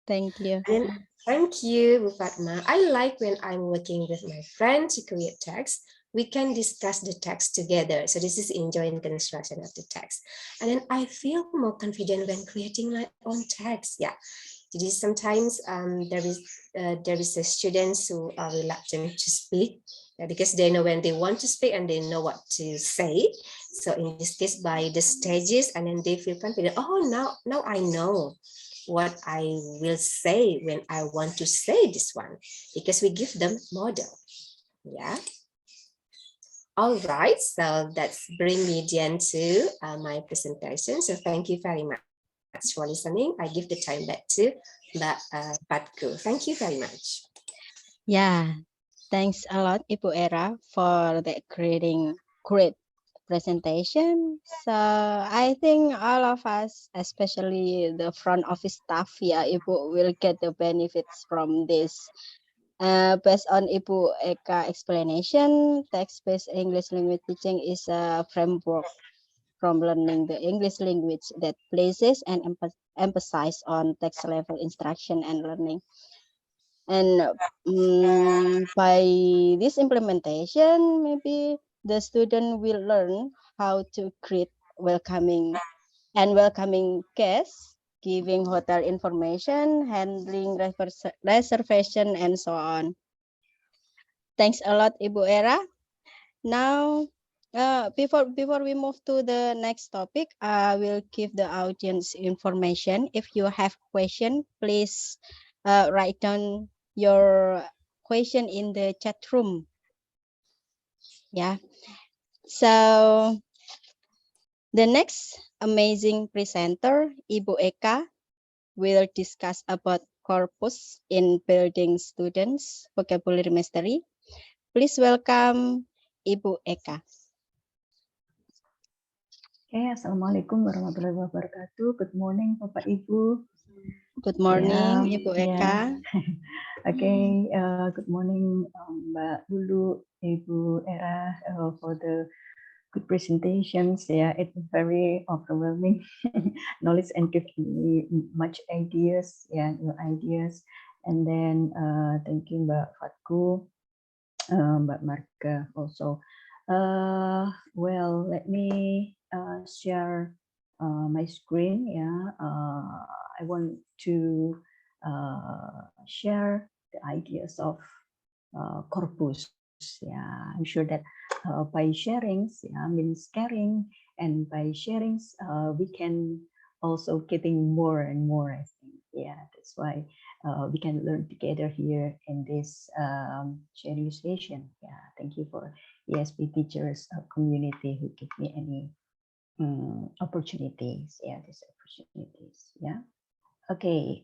Thank you.
And thank you, Fatma. I like when I'm working with my friend to create text, we can discuss the text together. So this is enjoying construction of the text. And then I feel more confident when creating my own text. Yeah. Jadi sometimes there is a students who are reluctant to speak, because they know when they want to speak and they know what to say. So in this case, by the stages, and then they feel confident. Oh, now I know what I will say when I want to say this one, because we give them model. Yeah. All right, so that's bring me then to my presentation. So thank you very much for listening. I give the time back to Fadqu. Thank you very much.
Yeah, Thanks a lot, Ibu Era, for the great presentation. So I think all of us, especially the front office staff, yeah, Ibu will get the benefits from this. Based on Ibu Eka explanation, text-based English language teaching is a framework from learning the English language that places and emphasize on text level instruction and learning. And by this implementation, maybe the student will learn how to create welcoming guests, giving hotel information, handling reservation, and so on. Thanks a lot, Ibu Era. Now, before we move to the next topic, I will give the audience information. If you have question, please write down your question in the chat room. Yeah. So the next amazing presenter, Ibu Eka, will discuss about corpus in building students vocabulary mastery. Please welcome Ibu Eka.
Okay, Assalamualaikum warahmatullahi wabarakatuh. Good morning, Bapak Ibu.
Good morning, Ibu Eka.
Okay, good morning, Mbak Lulu, Ibu Era, for the good presentations. Yeah, it's very overwhelming knowledge and give me much ideas. Yeah, new ideas. And then thank you, Mbak Fadqu, Mbak Marga also. Well, let me share my screen. Yeah, I want to share the ideas of Corbus. Yeah, I'm sure that by sharing, yeah, means caring, and by sharing, we can also getting more and more. I think, yeah, that's why we can learn together here in this sharing session. Yeah, thank you for ESP teachers community who give me any opportunities. Yeah, these opportunities. Yeah. Okay.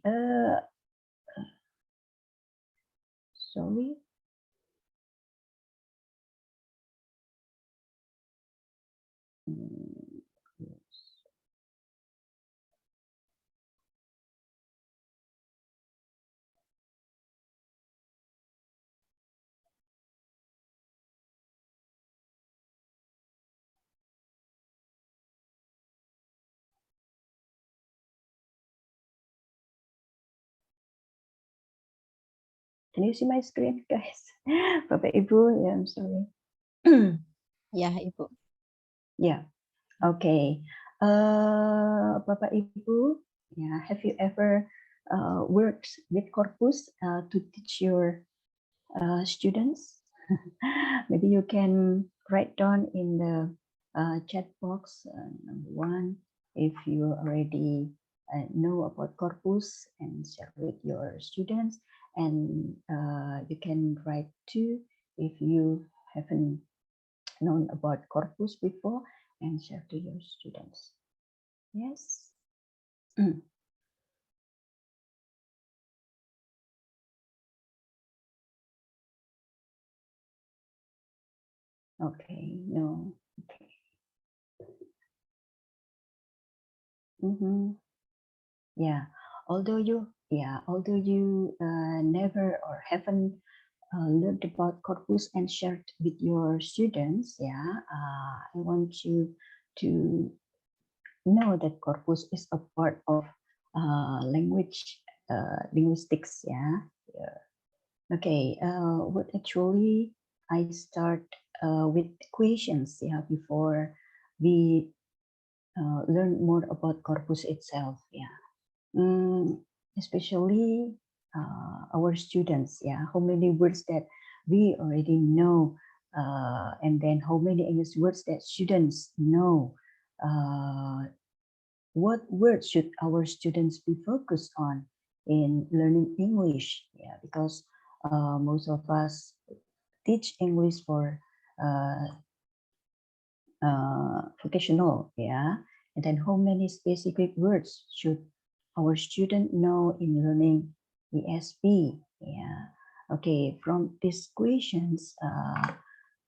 Sorry. Can you see my screen, guys? Bapak Ibu, yeah, I'm sorry.
Yeah, Ibu.
Yeah, okay. Bapak Ibu, yeah, have you ever worked with Corbus to teach your students? Maybe you can write down in the chat box, number one, if you already know about Corbus and share with your students, and you can write two if you haven't known about Corbus before and share to your students. Yes. Okay, no. Okay. Yeah, although you never or haven't learned about Corbus and shared with your students, yeah, I want you to know that Corbus is a part of language linguistics. Yeah. Okay. What actually I start with questions. Yeah, before we learn more about Corbus itself. Yeah. Especially our students. Yeah, how many words that we already know, and then how many English words that students know. What words should our students be focused on in learning English? Yeah, because most of us teach English for vocational. Yeah, and then how many specific words should our student know in learning ESP? Yeah, Okay, from these questions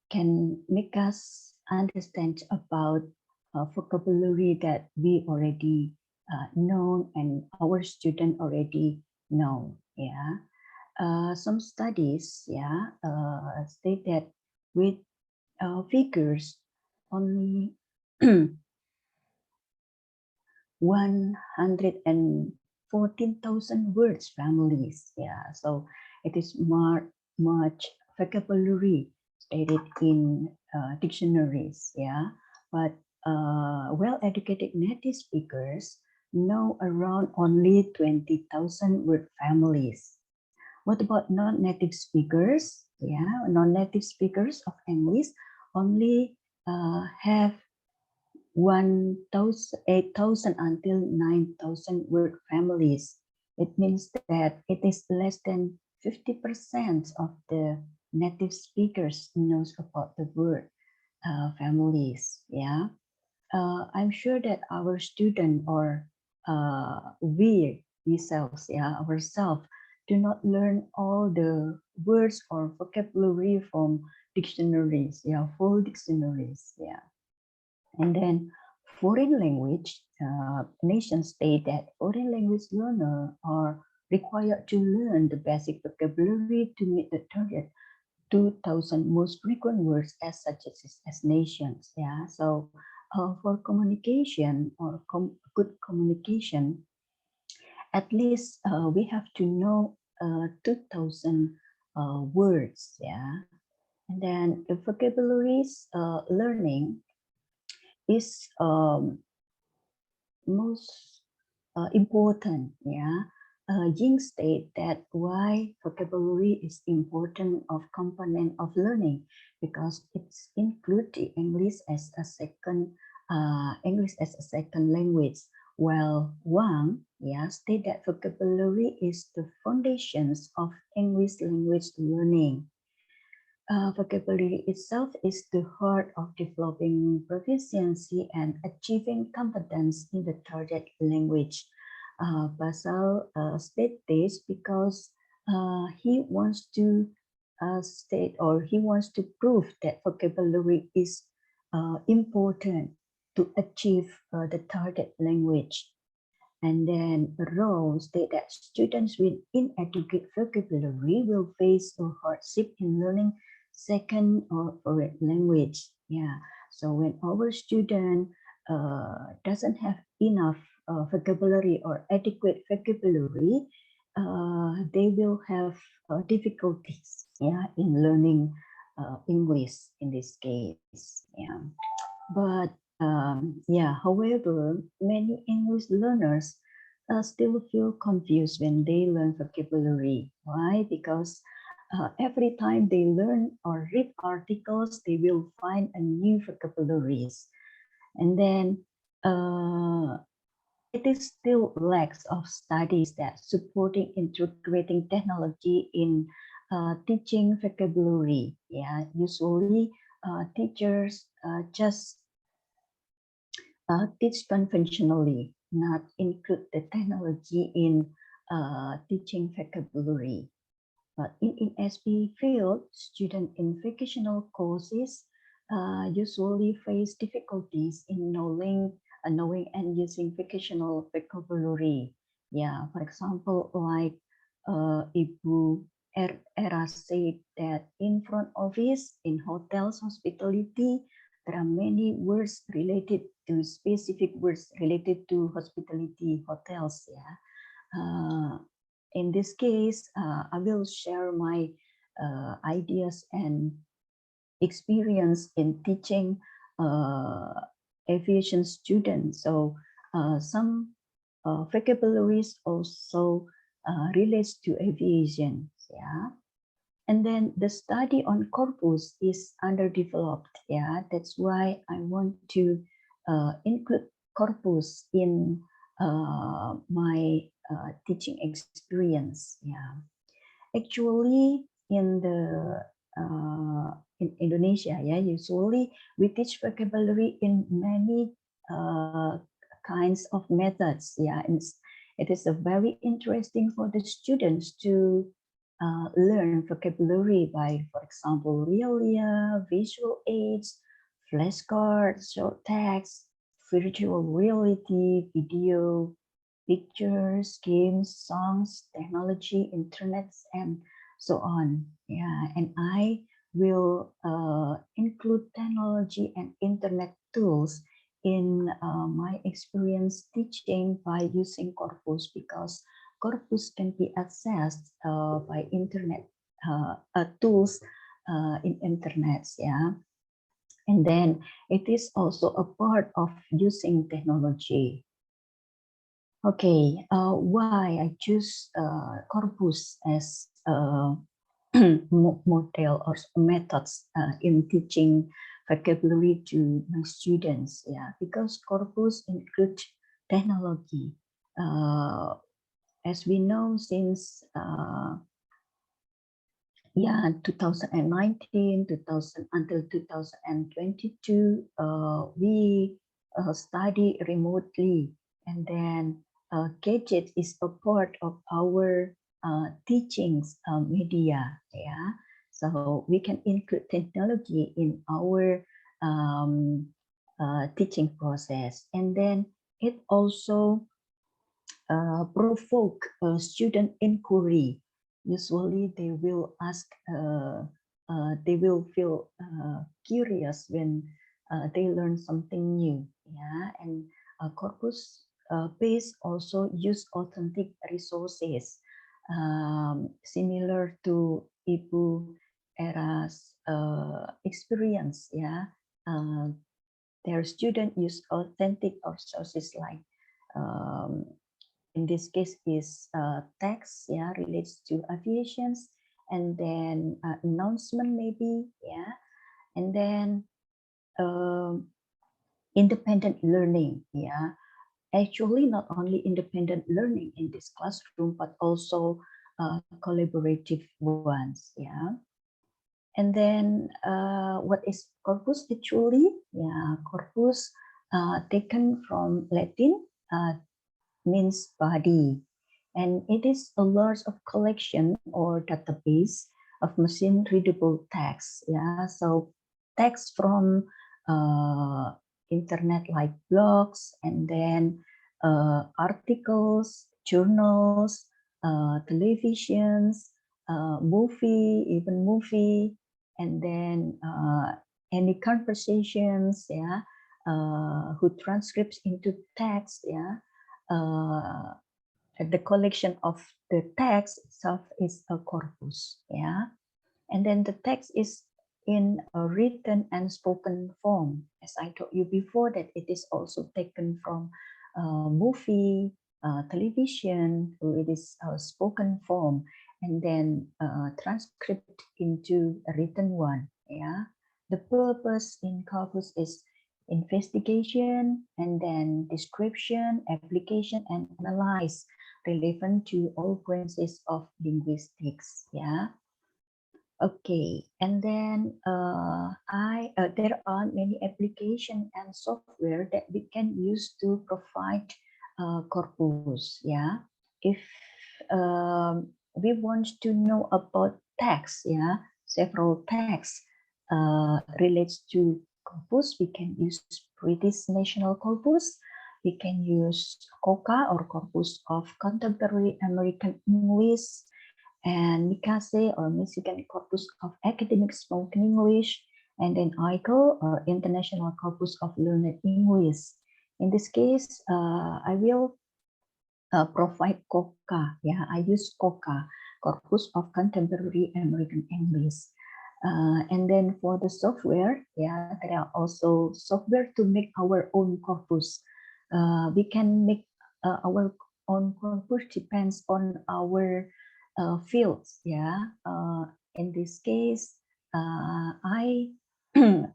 can make us understand about vocabulary that we already know and our student already know. Yeah, some studies state that with figures only 114,000 words families. Yeah, so it is much vocabulary stated in dictionaries. Yeah, but well-educated native speakers know around only 20,000 word families. What about non-native speakers? Yeah, non-native speakers of English only have 1,000, 8,000 until 9,000 word families. It means that it is less than 50% of the native speakers knows about the word families. Yeah, I'm sure that our student or we ourselves, ourselves, do not learn all the words or vocabulary from dictionaries, full dictionaries, And then foreign language, nations state that foreign language learners are required to learn the basic vocabulary to meet the target 2,000 most frequent words as such as nations. Yeah, so for communication or good communication, at least we have to know 2,000 words. Yeah, and then the vocabularies learning is most important. Yeah, Ying state that why vocabulary is important of component of learning because it's include the English as a second language. While Wang, state that vocabulary is the foundations of English language learning. Vocabulary itself is the heart of developing proficiency and achieving competence in the target language. Basel state this because he wants to state or he wants to prove that vocabulary is important to achieve the target language. And then Rowe state that students with inadequate vocabulary will face a hardship in learning second or foreign language. Yeah. So when our student doesn't have enough vocabulary or adequate vocabulary, they will have difficulties, in learning English in this case. Yeah. But however, many English learners still feel confused when they learn vocabulary. Why? Because every time they learn or read articles, they will find a new vocabularies. And then it is still lacks of studies that supporting integrating technology in teaching vocabulary. Yeah, usually teachers just teach conventionally, not include the technology in teaching vocabulary. But in ESP field, students in vocational courses usually face difficulties in knowing and using vocational vocabulary. Yeah, for example, like Ibu Era said that in front office, in hotels, hospitality, there are many words related to specific words related to hospitality hotels. In this case, I will share my ideas and experience in teaching aviation students. So some vocabularies also relates to aviation. And then the study on Corbus is underdeveloped. That's why I want to include Corbus in my teaching experience. Actually, in Indonesia, usually we teach vocabulary in many kinds of methods. And it is a very interesting for the students to learn vocabulary by, for example, realia, visual aids, flashcards, short text, virtual reality, video, pictures, games, songs, technology, internet, and so on. Yeah, and I will include technology and internet tools in my experience teaching by using Corbus, because Corbus can be accessed by internet tools in internet. Yeah, and then it is also a part of using technology. Okay, why I choose Corbus as a model or methods in teaching vocabulary to my students? Yeah, because Corbus includes technology. As we know, since 2019, 2000 until 2022, we study remotely, and then gadget is a part of our teachings media. Yeah, so we can include technology in our teaching process, and then it also provoke student inquiry. Usually they will ask, they will feel curious when they learn something new. Yeah, and Corpus base also use authentic resources, similar to Ibu Era's experience. Yeah, their student use authentic resources like in this case is text, yeah, relates to aviations, and then announcement maybe, yeah, and then independent learning, yeah. Actually, not only independent learning in this classroom, but also collaborative ones, yeah. And then what is corpus actually? Yeah, corpus taken from Latin, means body, and it is a large of collection or database of machine readable text. Yeah, so text from internet like blogs, and then articles, journals, televisions, movie, even movie, and then any conversations, yeah, who transcripts into text, yeah. The collection of the text itself is a corpus, yeah, and then the text is in a written and spoken form. As I told you before, that it is also taken from movie, television, so it is a spoken form, and then transcript into a written one. Yeah, the purpose in corpus is investigation, and then description, application, and analyze relevant to all branches of linguistics. Yeah. Okay, and then there are many application and software that we can use to provide corpus. Yeah, if we want to know about text, yeah, several texts relates to corpus, we can use British National Corpus. We can use COCA or Corpus of Contemporary American English, and Mikase or Michigan Corpus of Academic Spoken English, and then ICO or International Corpus of Learned English. In this case, I will provide COCA. Yeah, I use COCA, Corpus of Contemporary American English. And then for the software, yeah, there are also software to make our own corpus. We can make our own corpus depends on our fields. Yeah, in this case, I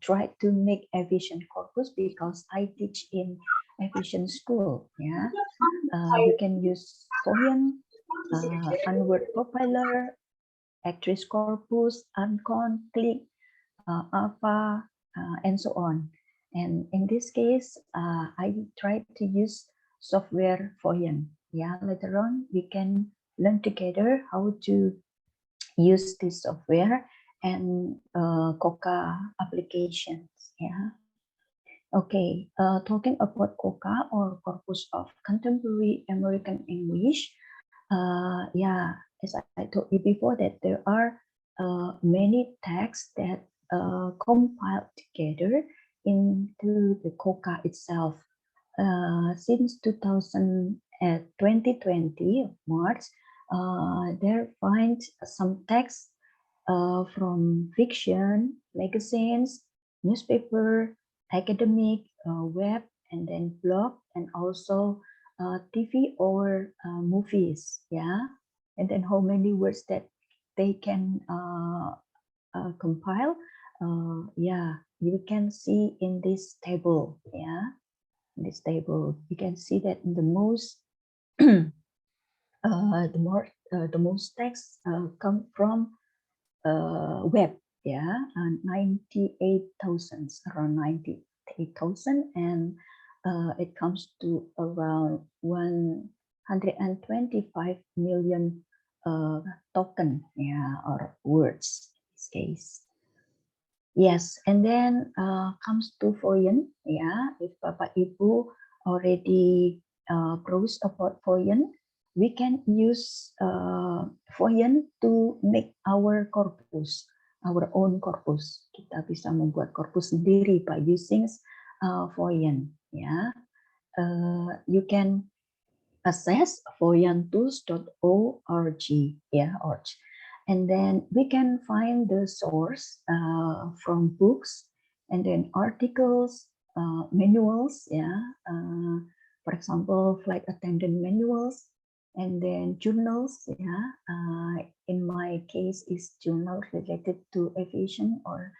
try to make aviation corpus because I teach in aviation school. Yeah, we can use Fohien, Unword Propeller, Actress Corpus, Uncon, Click, Alpha, and so on. And in this case, I try to use software Fohien. Yeah, later on we can learn together how to use this software and Coca applications. Yeah. Okay, talking about COCA or Corpus of Contemporary American English, yeah, as I told you before that there are many texts that compiled together into the COCA itself. Since 2020 March, there find some texts from fiction, magazines, newspaper, academic, web, and then blog, and also TV or movies. Yeah, and then how many words that they can compile. Yeah, you can see in this table. Yeah, in this table, you can see that the most the most texts come from web, yeah, 98,000, around 98,000, and it comes to around 125 million token, yeah, or words in this case. Yes, and then comes to foreign, yeah, if Bapak Ibu already browse about foreign, we can use foreign to make our corpus, our own corpus. Kita bisa membuat corpus sendiri by using foreign, ya. You can access foreigntools.org, yeah, org. And then we can find the source from books, and then articles, manuals, yeah. For example, flight attendant manuals, and then journals, yeah. In my case, is journal related to aviation or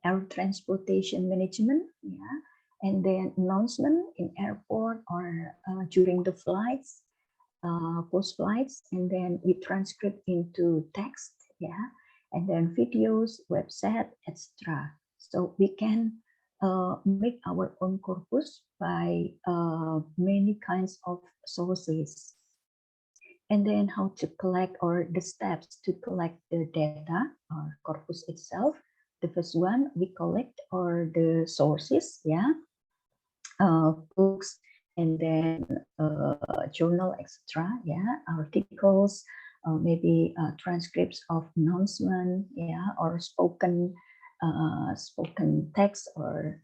air transportation management, yeah. And then announcement in airport or during the flights, post flights, and then we transcript into text, yeah, and then videos, website, etc. So we can make our own corpus by many kinds of sources. And then how to collect, or the steps to collect the data or corpus itself. The first one, we collect or the sources, yeah, books, and then journal, etc. Yeah, articles, maybe transcripts of announcement, yeah, or spoken text or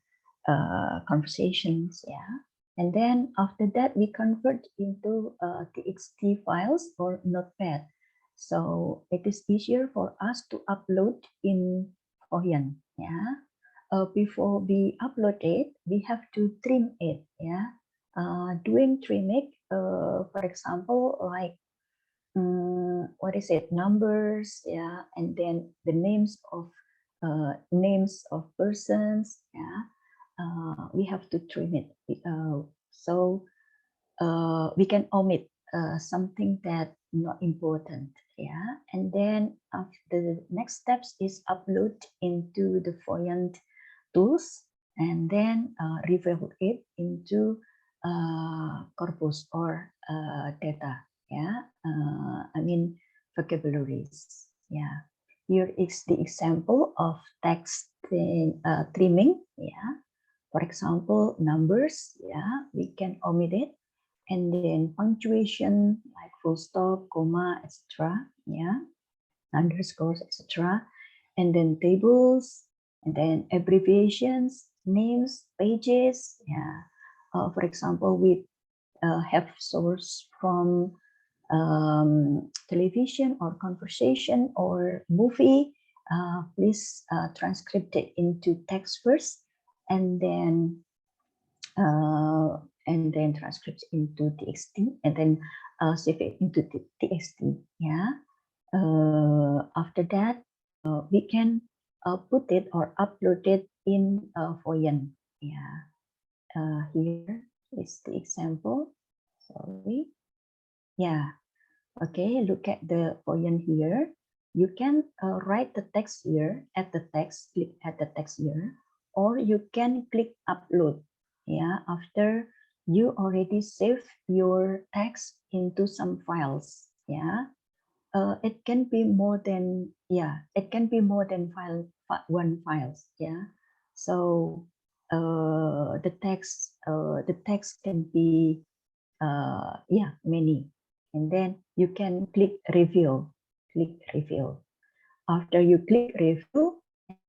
conversations, yeah. And then after that, we convert into TXT files or Notepad. So it is easier for us to upload in Fohyan, yeah. Before we upload it, we have to trim it, yeah. Doing trimming, for example, like what is it, numbers, yeah, and then the names of persons, yeah. We have to trim it, so we can omit something that not important, yeah. And then the next steps is upload into the Fohyan tools, and then reveal it into corpus or data, yeah. I mean vocabularies, yeah. Here is the example of text trimming, yeah. For example, numbers, yeah, we can omit it, and then punctuation like full stop, comma, etc. Yeah, underscores, etc. And then tables, and then abbreviations, names, pages. Yeah, for example, we have source from television or conversation or movie. Please transcript it into text first, and then transcript into TXT, and then save it into TXT. Yeah. After that, we can put it or upload it in Fohyan. Yeah. Here is the example. Sorry. Yeah. Okay. Look at the Fohyan here. You can write the text here. At the text, click at the text here, or you can click upload. Yeah. After you already save your text into some files. Yeah. it can be more than, it can be more than one files. So the text can be many, and then you can click review. After you click review,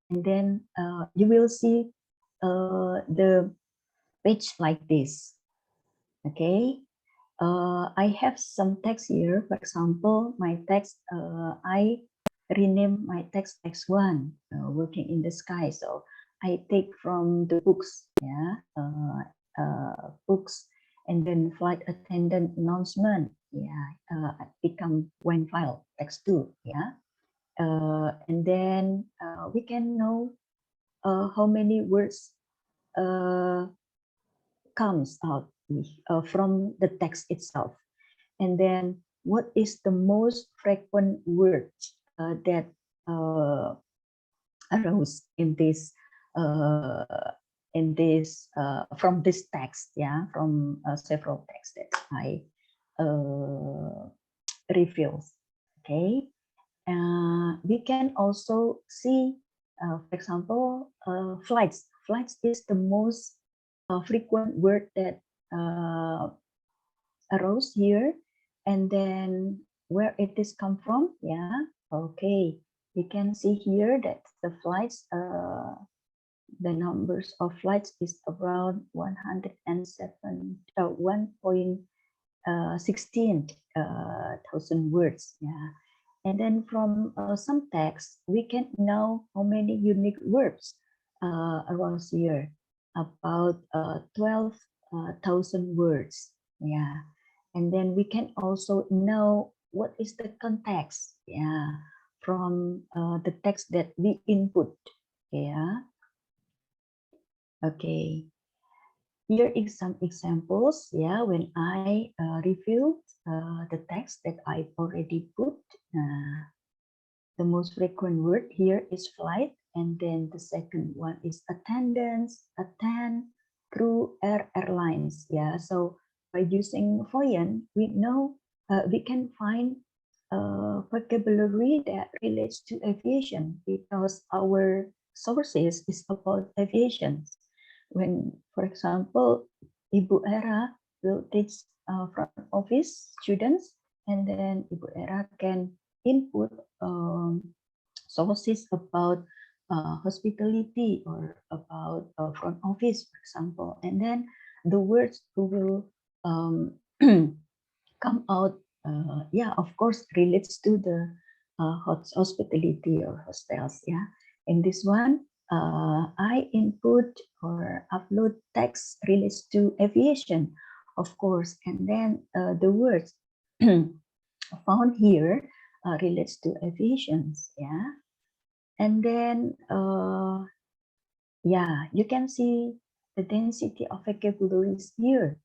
and then you will see the page like this. Okay, I have some text here. For example, my text, I rename my text 1, working in the sky. So I take from the books, books, and then flight attendant announcement, become one file, text 2, and then we can know how many words comes out from the text itself, and then what is the most frequent word that arose in this from this text, from several texts that I revealed. Okay, we can also see, for example, flights. Flights is the most frequent word that arose here, and then where it is come from. Okay, we can see here that the flights, the numbers of flights is around 1.16 thousand words. And then from some text, we can know how many unique words around here, about 12,000 words. And then we can also know what is the context, from the text that we input. Okay, here is some examples. When I review the text that I've already put, the most frequent word here is flight, and then the second one is attendance, attend, crew, airlines. So by using Voyant, we know we can find vocabulary that relates to aviation, because our sources is about aviation. When, for example, Ibu Era will teach front office students, and then Ibu Era can input sources about hospitality or about front office, for example, and then the words will come out, of course, relates to the hospitality or hostels. In this one, I input or upload text relates to aviation, of course, and then the words found here relates to aviation. And then you can see the density of vocabularies here.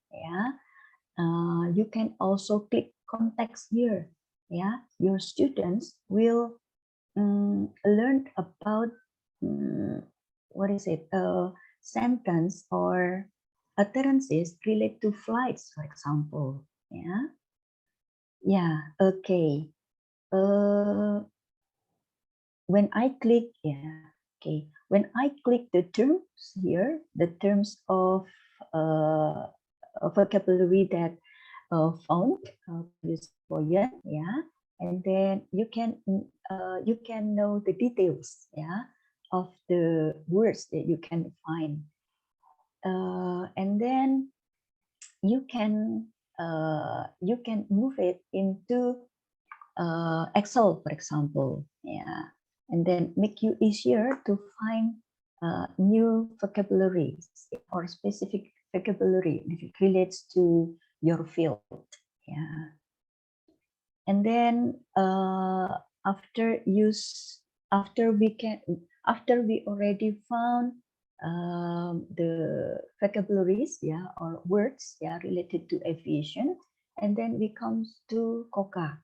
You can also click context here. Your students will learn about what is it, sentence or utterances related to flights, for example. Okay. When I click, when I click the terms here, the terms of vocabulary that found used for and then you can know the details, of the words that you can find, and then you can move it into Excel, for example, and then make you easier to find new vocabularies or specific vocabulary that relates to your field. And then after we already found the vocabularies, or words, related to aviation, and then we come to COCA.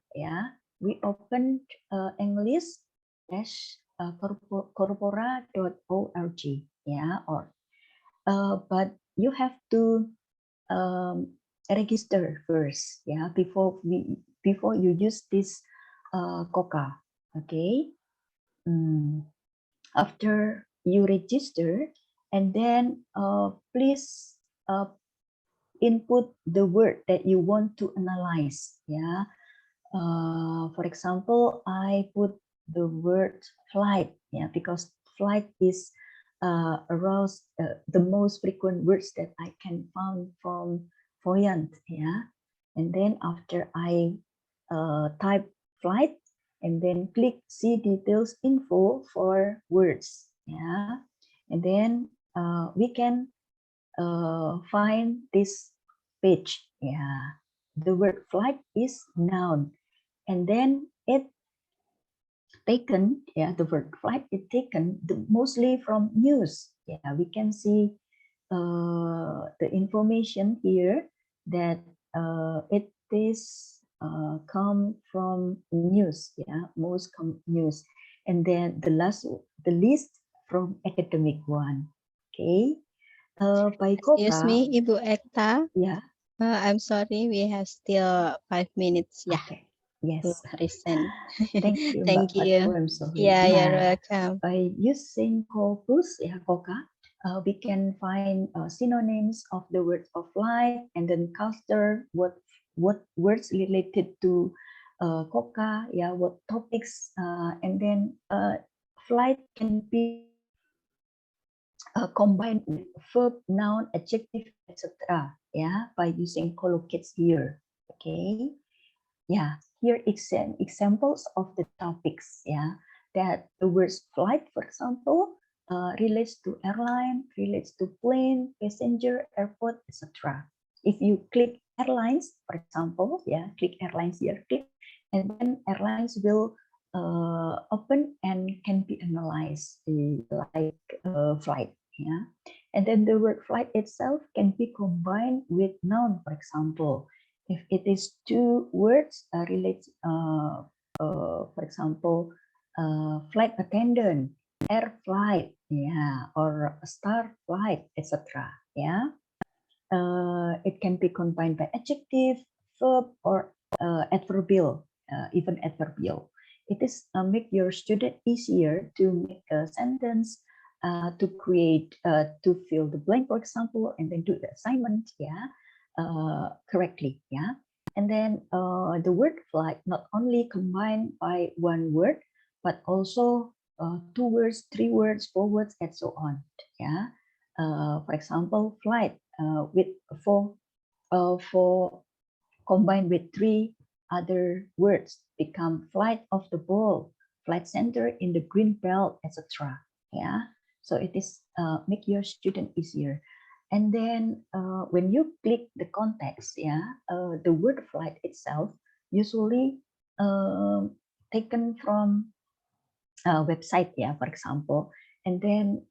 We opened English corpora.org. But you have to register first, before you use this Koka. Okay. After you register, and then please input the word that you want to analyze. Yeah. For example, I put the word flight. Yeah, because flight is around the most frequent words that I can find from Voyant. Yeah, and then after I type flight, and then click see details info for words. Yeah, and then we can find this page. Yeah, the word flight is noun, and then it taken. Yeah, the word flight is taken mostly from news. Yeah, we can see the information here that it is come from news. Yeah, most news, and then the list from academic one. Okay, by
Excuse
Koka.
me, Ibu Ekta.
Yeah.
I'm sorry, we have still 5 minutes. Yeah,
Okay.
to
Yes.
present.
Thank you, Mbak
Thank
Fadqu.
you.
I'm sorry.
Yeah, you're
Yeah.
welcome.
By using corpus, yeah, Koka, we can find synonyms of the word of light, and then cluster what words related to Koka, yeah, what topics, and then flight can be combined with verb, noun, adjective, etc. Yeah, by using collocates here. Okay. Yeah, here examples of the topics. Yeah, that the words flight, for example, relates to airline, relates to plane, passenger, airport, etc. If you click airlines, for example, yeah, click airlines here, click, and then airlines will open and can be analyzed like flight. Yeah, and then the word flight itself can be combined with noun, for example. If it is two words related, for example, flight attendant, air flight, yeah, or star flight, etc. Yeah, it can be combined by adjective, verb, or adverbial, even adverbial. It is make your student easier to make a sentence, to create, to fill the blank, for example, and then do the assignment, yeah, correctly, yeah. And then the word flight not only combined by one word, but also two words, three words, four words, and so on, yeah. For example, flight with four combined with three other words become flight of the ball, flight center in the green belt, etc. Yeah, so it is make your student easier. And then when you click the context, yeah, the word flight itself usually taken from website, yeah, for example, and then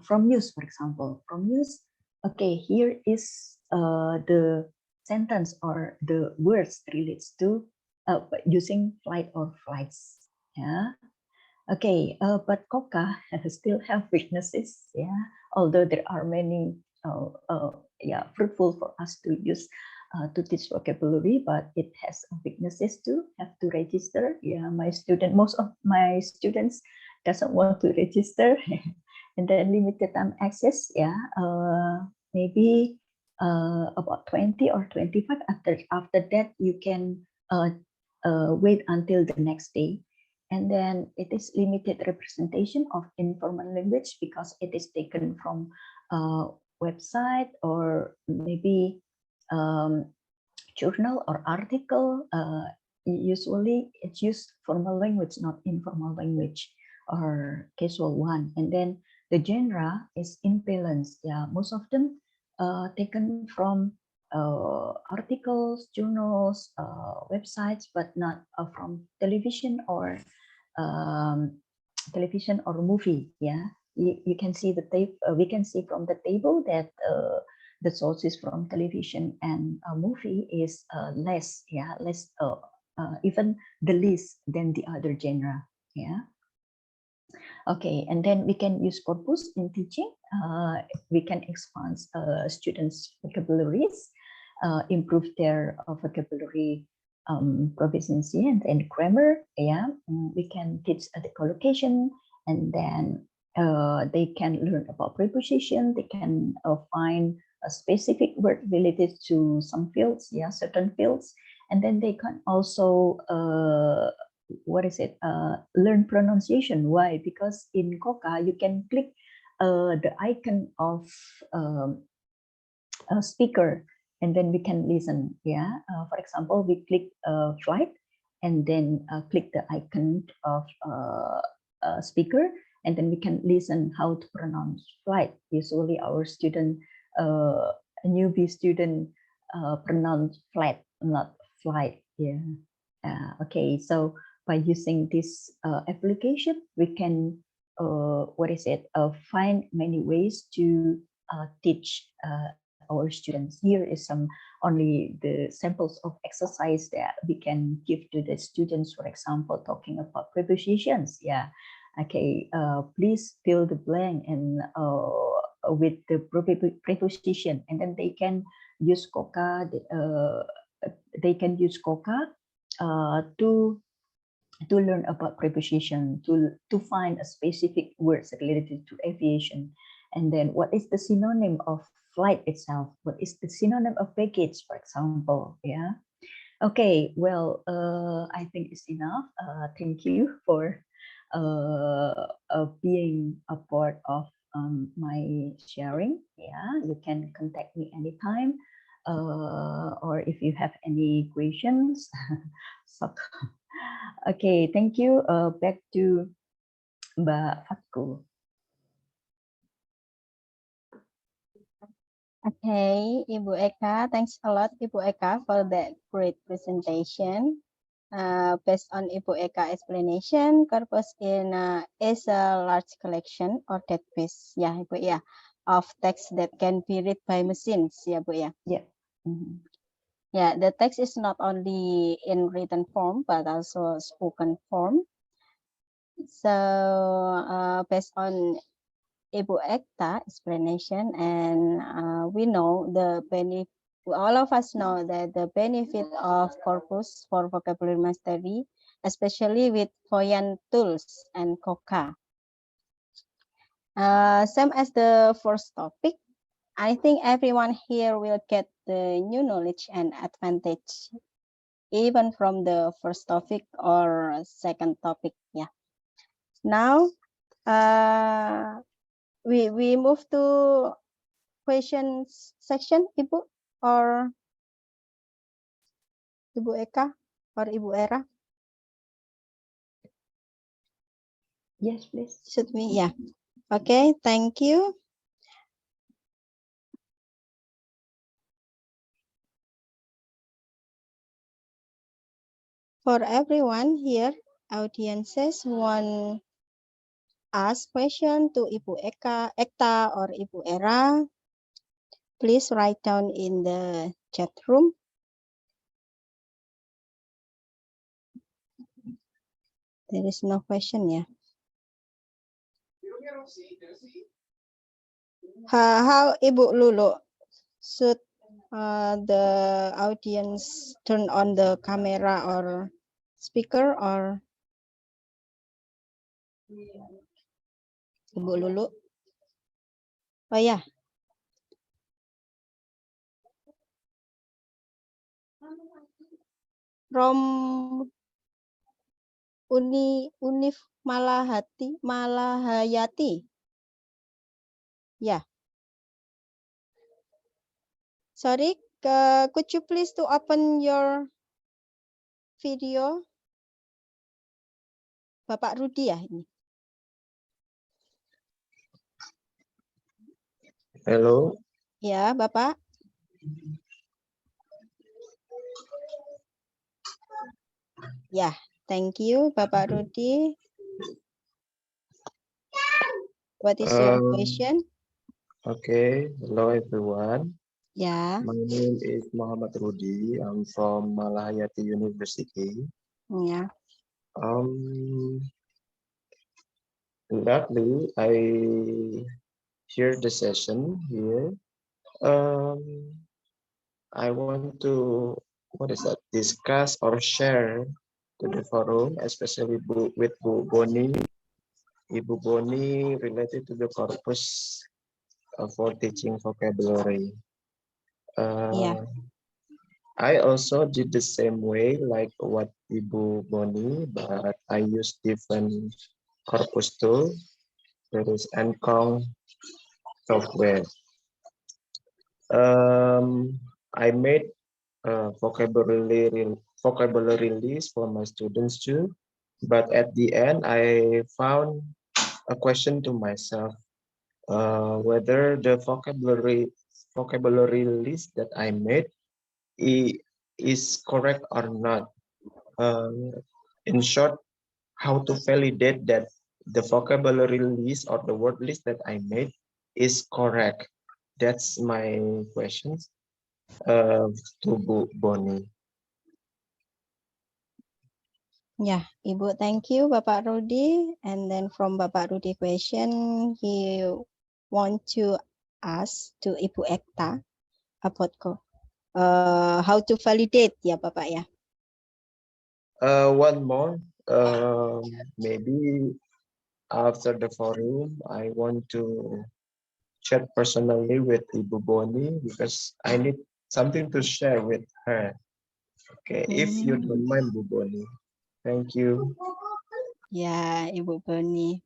from news, for example, from news. Okay, here is the sentence or the words relates to using flight or flights. Yeah. Okay, but Koka still have weaknesses. Yeah, although there are many yeah, fruitful for us to use to teach vocabulary, but it has weaknesses too. Have to register. Yeah, most of my students doesn't want to register, and then limited time access. Yeah, maybe about 20 or 25. After that, you can wait until the next day. And then it is limited representation of informal language because it is taken from website or maybe journal or article. Usually it's used formal language, not informal language or casual one. And then the genre is imbalance. Yeah, most of them taken from articles, journals, websites, but not from television or television or movie. Yeah, you can see the tape. We can see from the table that the sources from television and movie is less. Yeah, less. Even the least than the other genre. Yeah. Okay, and then we can use corpus in teaching. We can expand students' vocabularies, improve their vocabulary proficiency and grammar. Yeah, we can teach the collocation, and then they can learn about preposition. They can find a specific word related to some fields, yeah, certain fields, and then they can also learn pronunciation. Why? Because in Koka you can click the icon of a speaker, and then we can listen. Yeah, for example, we click flight, and then click the icon of speaker, and then we can listen how to pronounce flight. Usually our student, a newbie student, pronounce flight, not flight. Yeah. Okay, so by using this application, we can find many ways to teach our students. Here is some only the samples of exercise that we can give to the students. For example, talking about prepositions. Yeah. Okay. Please fill the blank and with the preposition, and then they can use Koka. They can use Koka to learn about preposition, to find a specific words related to aviation, and then what is the synonym of flight itself, what is the synonym of baggage, for example. Yeah. Okay, well, I think it's enough. Thank you for being a part of my sharing. Yeah, you can contact me anytime, or if you have any questions. So, okay, thank you. Back to Mbak Fadqu.
Okay, Ibu Eka, thanks a lot, Ibu Eka, for that great presentation. Based on Ibu Eka explanation, Corbus is a large collection or database, yeah, Ibu, yeah, of text that can be read by machines, yeah, Ibu, yeah.
Yeah. Mm-hmm.
Yeah, the text is not only in written form, but also spoken form. So based on Ibu Ekta explanation, and we know the benefit, all of us know that the benefit of Corbus for vocabulary mastery, especially with Voyant tools and Koka. Same as the first topic, I think everyone here will get the new knowledge and advantage, even from the first topic or second topic. Yeah. Now, we move to questions section, Ibu, or Ibu Eka or Ibu Era?
Yes, please.
Should we? Yeah. Okay, thank you. For everyone here, audiences want ask question to Ibu Ekta or Ibu Era, please write down in the chat room. There is no question, yeah. How Ibu Lulu, should the audience turn on the camera or speaker, or Ibu Lulu? Oh yeah. From Unif Malahayati. Yeah. Sorry, could you please to open your video? Bapak Rudi ya ini.
Halo.
Ya, Bapak. Ya, thank you, Bapak Rudi. What is your question?
Okay, hello everyone.
Yeah.
My name is Muhammad Rudi. I'm from Malahayati University.
Yeah.
Lately, I hear the session here. I want to discuss or share to the forum, especially with Bu Boni, Ibu Boni, related to the corpus for teaching vocabulary.
Yeah.
I also did the same way like what Ibu Boni, but I used different corpus tool. There is M.Hum software. I made a vocabulary list for my students too, but at the end I found a question to myself, whether the vocabulary list that I made is correct or not. In short, how to validate that the vocabulary list or the word list that I made is correct. That's my questions to Bu Boni.
Yeah, Ibu, thank you, Bapak Rudi. And then from Bapak Rudi question, he want to ask to Ibu Ekta about how to validate, ya Bapak ya.
One more, maybe after the forum, I want to chat personally with Ibu Boni because I need something to share with her. Okay, if you don't mind, Bu Boni. Thank you.
Ya, Ibu Boni.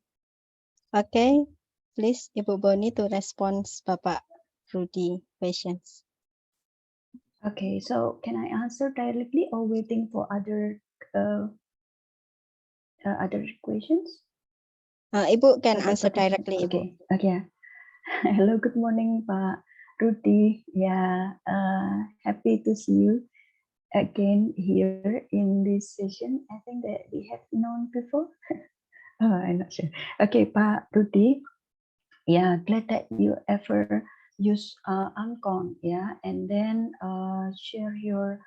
Okay, please Ibu Boni to respond Bapak Rudi questions.
Okay, so can I answer directly or waiting for other questions?
Ibu can answer directly, Ibu.
Okay, okay. Hello, good morning, Pak Rudy. Yeah, happy to see you again here in this session. I think that we have known before. I'm not sure. Okay, Pak Rudy. Yeah, glad that you ever use Angkong. Yeah, and then share your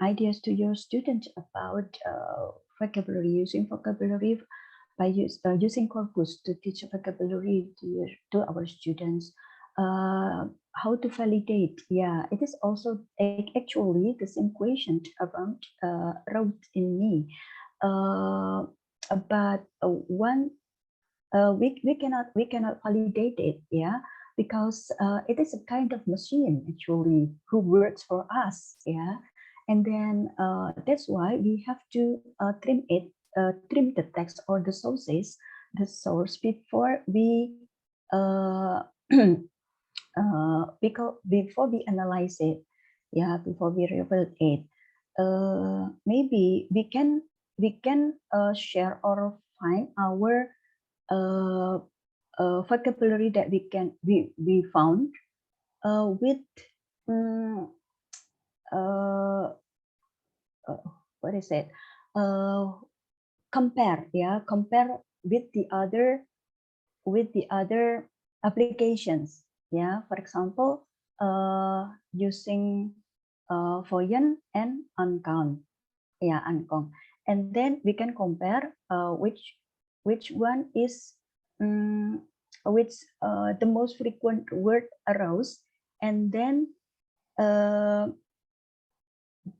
ideas to your students about vocabulary, using vocabulary by using Corbus to teach vocabulary to our students. How to validate? Yeah, it is also actually the same question around wrote in me, but one we cannot validate it. Yeah, because it is a kind of machine actually who works for us. Yeah, and then that's why we have to trim the text or the sources, the source before we before we analyze it. Yeah, before we reveal it. Maybe we can share or find our vocabulary that we found with what is it? Compare with the other applications. Yeah, for example, using Voyen and Angkong. Yeah, Angkong, and then we can compare which one is the most frequent word arose, and then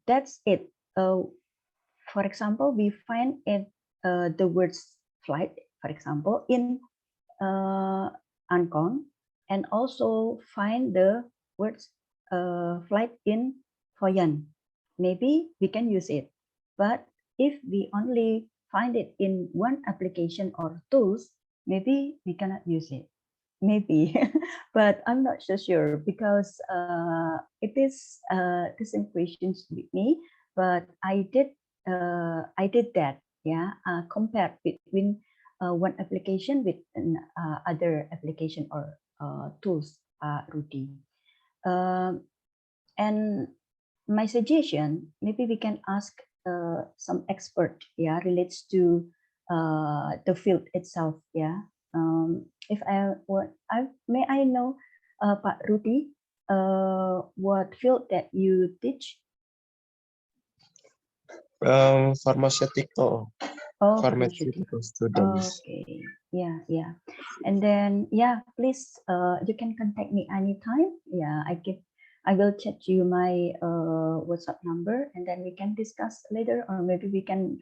that's it. For example, we find it the words flight, for example, in Angkong, and also find the words flight in Voyen. Maybe we can use it, but if we only find it in one application or tools, maybe we cannot use it. Maybe, but I'm not so sure because it is the same questions with me. But I did that. Yeah, compared between one application with other application or tools, Rudy. And my suggestion, maybe we can ask some expert, yeah, relates to the field itself, yeah. If may I know, Pak Rudy, what field that you teach?
Pharmaceutical.
Oh,
Pharmaceutical students.
Okay, yeah, and then yeah, please, you can contact me anytime. Yeah, I will chat you my WhatsApp number, and then we can discuss later, or maybe we can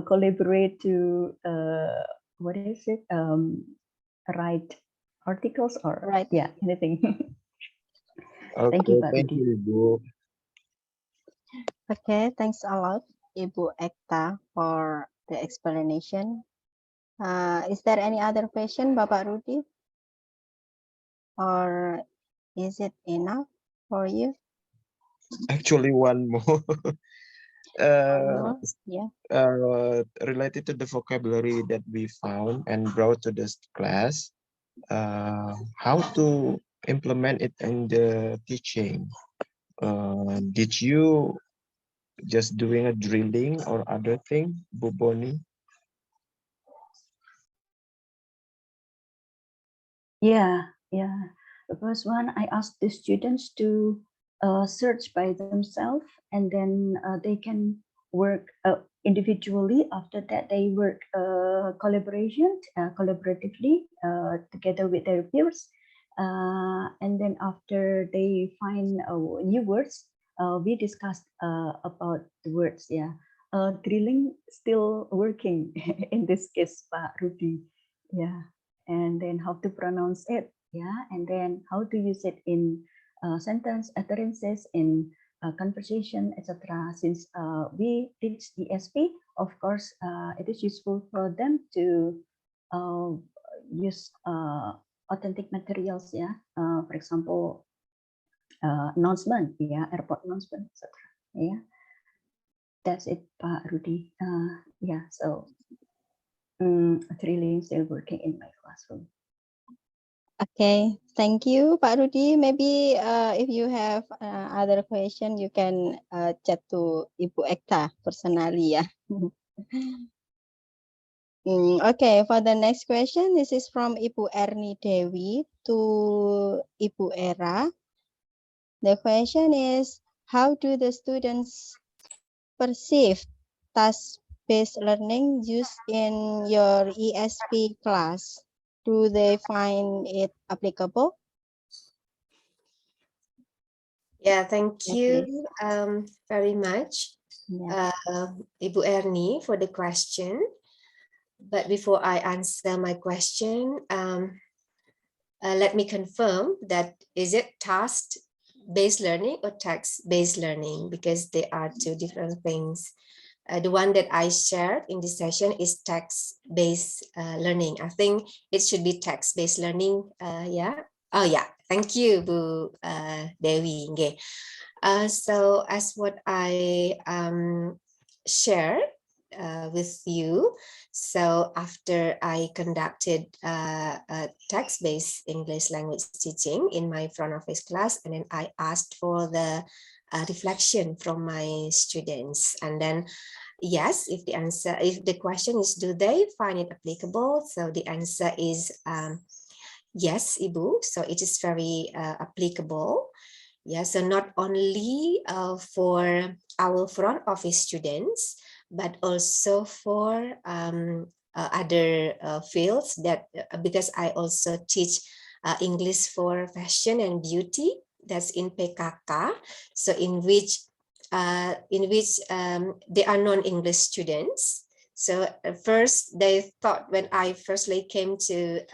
collaborate to what is it? Write articles or
Right.
yeah, anything. Thank
Okay,
you, Pak
thank
Rudi.
you, Ibu.
Okay, thanks a lot, Ibu Ekta, for the explanation. Is there any other question, Bapak Rudi? Or is it enough for you?
Actually, one more.
One more? Yeah.
Related to the vocabulary that we found and brought to this class, how to implement it in the teaching. Did you just doing a drilling or other thing, Bu Boni?
Yeah. The first one, I asked the students to search by themselves, and then they can work individually. After that, they work collaboratively together with their peers. And then after they find new words, we discussed about the words. Yeah, drilling still working in this case, Pak Rudi. Yeah, and then how to pronounce it. Yeah, and then how to use it in sentence utterances, in conversation, etc. Since we teach ESP, of course, it is useful for them to use authentic materials. Yeah, for example, announcement. Yeah, airport announcement, etc. Yeah, that's it, Pak Rudi. Yeah, so it's really still working in my classroom.
Okay, thank you, Pak Rudi. Maybe if you have other question, you can chat to Ibu Ekta personally, ya. Okay, for the next question, this is from Ibu Erni Dewi to Ibu Era. The question is, how do the students perceive task-based learning used in your ESP class? Do they find it applicable?
Yeah, thank
Yeah,
you
please.
very much,
Yeah.
Ibu Erni, for the question. But before I answer my question, let me confirm that is it task-based learning or text-based learning, because they are two different things. The one that I shared in this session is text-based learning. I think it should be text-based learning. Yeah. Oh yeah. Thank you, Bu Dewi. Okay. So as what I shared with you, so after I conducted a text-based English language teaching in my front office class, and then I asked for the reflection from my students, and then yes, if the question is, do they find it applicable? So the answer is yes, Ibu. So it is very applicable. Yeah, so not only for our front office students, but also for other fields, that because I also teach English for fashion and beauty, that's in PKK. So in which they are non-English students. So first they thought, when I firstly came to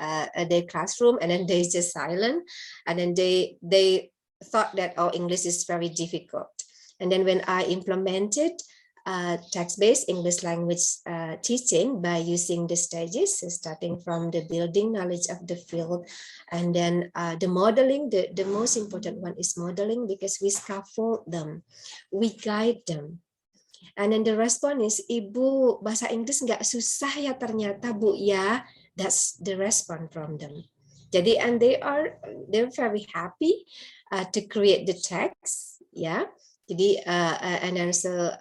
their classroom, and then they just silent, and then they thought that, oh, English is very difficult. And then when I implemented text-based English language teaching by using the stages, so starting from the building knowledge of the field, and then the modeling, the most important one is modeling, because we scaffold them, we guide them. And then the response is, Ibu, bahasa Inggris nggak susah ya ternyata, Bu, ya. That's the response from them. Jadi, and they're very happy to create the text, yeah. Jadi, and then so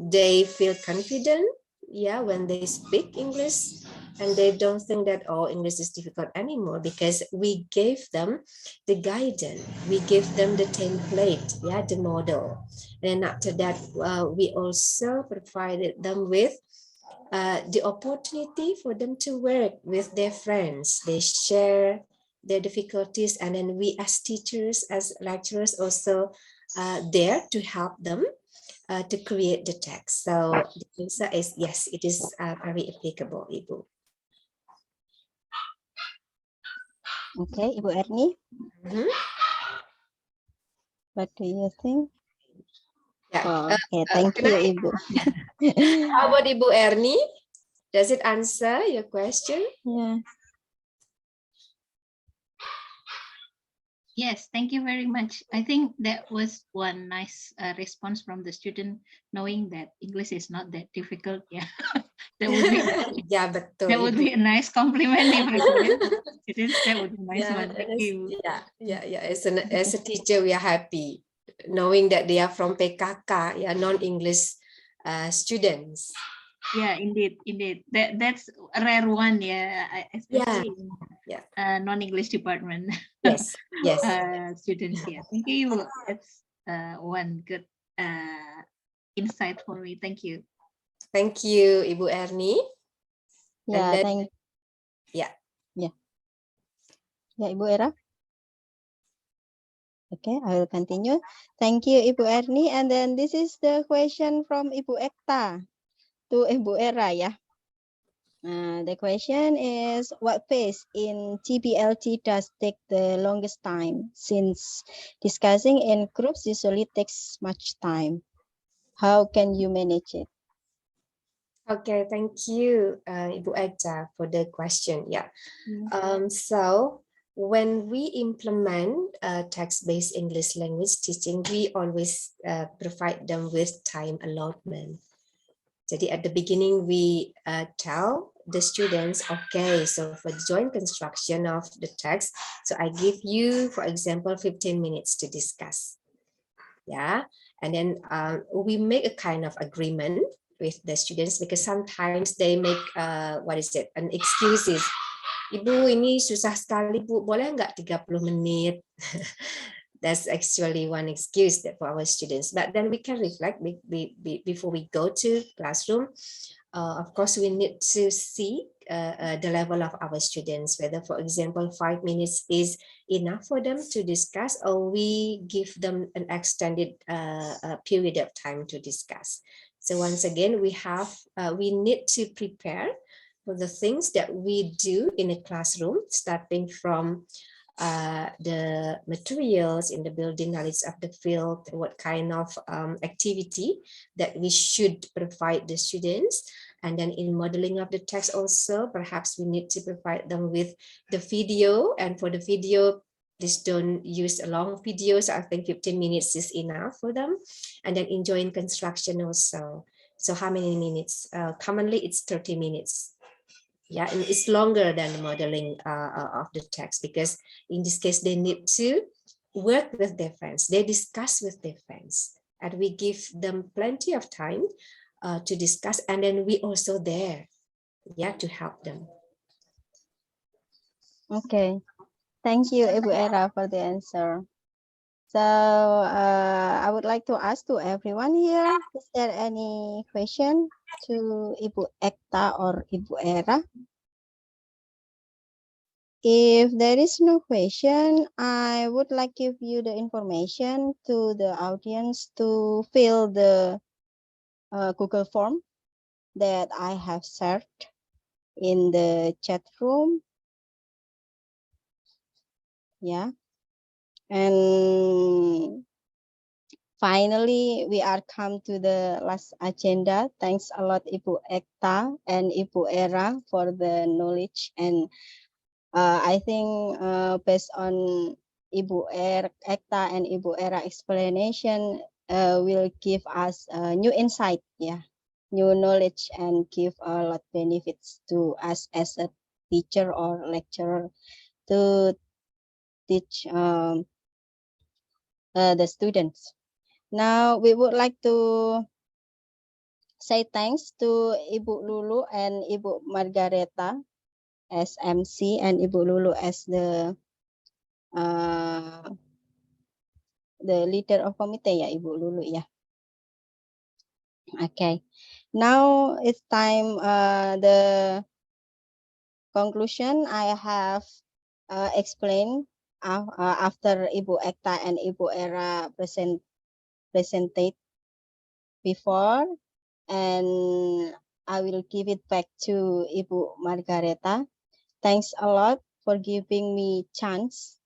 they feel confident, yeah, when they speak English, and they don't think that, oh, English is difficult anymore, because we gave them the guidance, we give them the template, yeah, the model. And after that, we also provided them with the opportunity for them to work with their friends. They share their difficulties, and then we as teachers, as lecturers also there to help them to create the text. So the answer is yes, it is very applicable, Ibu.
Okay, Ibu Erni, what do you think?
Yeah.
Oh, okay, thank
can
you,
I-
Ibu.
How about Ibu Erni? Does it answer your question?
Yeah.
Yes, thank you very much. I think that was one nice response from the student, knowing that English is not that difficult. Yeah, that would be
Yeah, betul.
that would
Ibu.
be a nice compliment if represented students. That would be a nice
Yeah,
one. Thank you.
yeah. As a teacher, we are happy knowing that they are from PKK, yeah, non-English students.
Yeah, indeed. That's a rare one. Yeah, especially
Yeah.
in non-English department.
Yes.
Students. Yeah, thank you. That's one good insight for me. Thank you.
Thank you, Ibu Erni.
Yeah,
then-
thank.
Yeah.
Yeah. Yeah, Ibu Era. Okay, I will continue. Thank you, Ibu Erni. And then this is the question from Ibu Ekta to Ibu Era, yeah. The question is, what phase in TBLT does take the longest time, since discussing in groups usually takes much time? How can you manage it?
Okay, thank you, Ibu Ekta, for the question. Yeah. So when we implement text-based English language teaching, we always provide them with time allotment. Jadi at the beginning, we tell the students, okay, so for joint construction of the text, so I give you, for example, 15 minutes to discuss. Yeah, and then we make a kind of agreement with the students, because sometimes they make an excuses. Ibu, ini susah sekali, Bu. Boleh nggak 30 menit? That's actually one excuse that for our students. But then we can reflect before we go to classroom. Of course, we need to see the level of our students, whether, for example, 5 minutes is enough for them to discuss, or we give them an extended period of time to discuss. So once again, we need to prepare for the things that we do in a classroom, starting from the materials in the building knowledge of the field, what kind of activity that we should provide the students. And then in modeling of the text also, perhaps we need to provide them with the video. And for the video, please don't use a long video. So I think 15 minutes is enough for them. And then enjoying construction also. So how many minutes? Commonly, it's 30 minutes. Yeah, and it's longer than the modeling of the text, because in this case, they need to work with their friends. They discuss with their friends, and we give them plenty of time to discuss. And then we also there, yeah, to help them.
Okay, thank you, Ibu Era, for the answer. So I would like to ask to everyone here, is there any question to Ibu Ekta or Ibu Era? If there is no question, I would like to give you the information to the audience to fill the Google form that I have shared in the chat room. Yeah. And finally, we are come to the last agenda. Thanks a lot, Ibu Ekta and Ibu Era, for the knowledge. And I think based on Ibu Ekta and Ibu Era explanation, will give us new insight, yeah, new knowledge, and give a lot benefits to us as a teacher or lecturer to teach the students. Now we would like to say thanks to Ibu Lulu and Ibu Margaretha as MC, and Ibu Lulu as the leader of committee, ya Ibu Lulu, ya. Okay, now it's time the conclusion. I have explain after Ibu Ekta and Ibu Era presented before, and I will give it back to Ibu Margaretha. Thanks a lot for giving me chance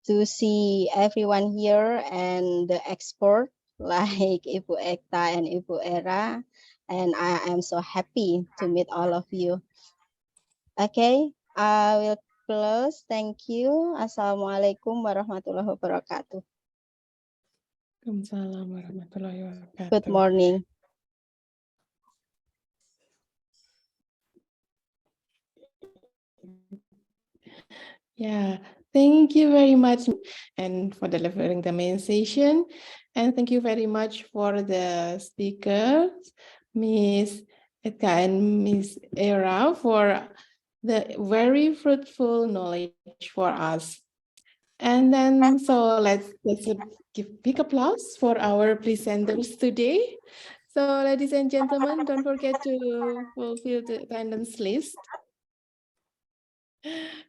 to see everyone here and the expert like Ibu Ekta and Ibu Era, and I am so happy to meet all of you. Okay, I will close. Thank you. Assalamualaikum warahmatullahi wabarakatuh.
Waalaikumsalam warahmatullahi wabarakatuh.
Good morning.
Yeah, thank you very much and for delivering the main session. And thank you very much for the speakers, Miss Ekta and Miss Era, for the very fruitful knowledge for us. And then, so let's give big applause for our presenters today. So ladies and gentlemen, don't forget to fulfill the attendance list.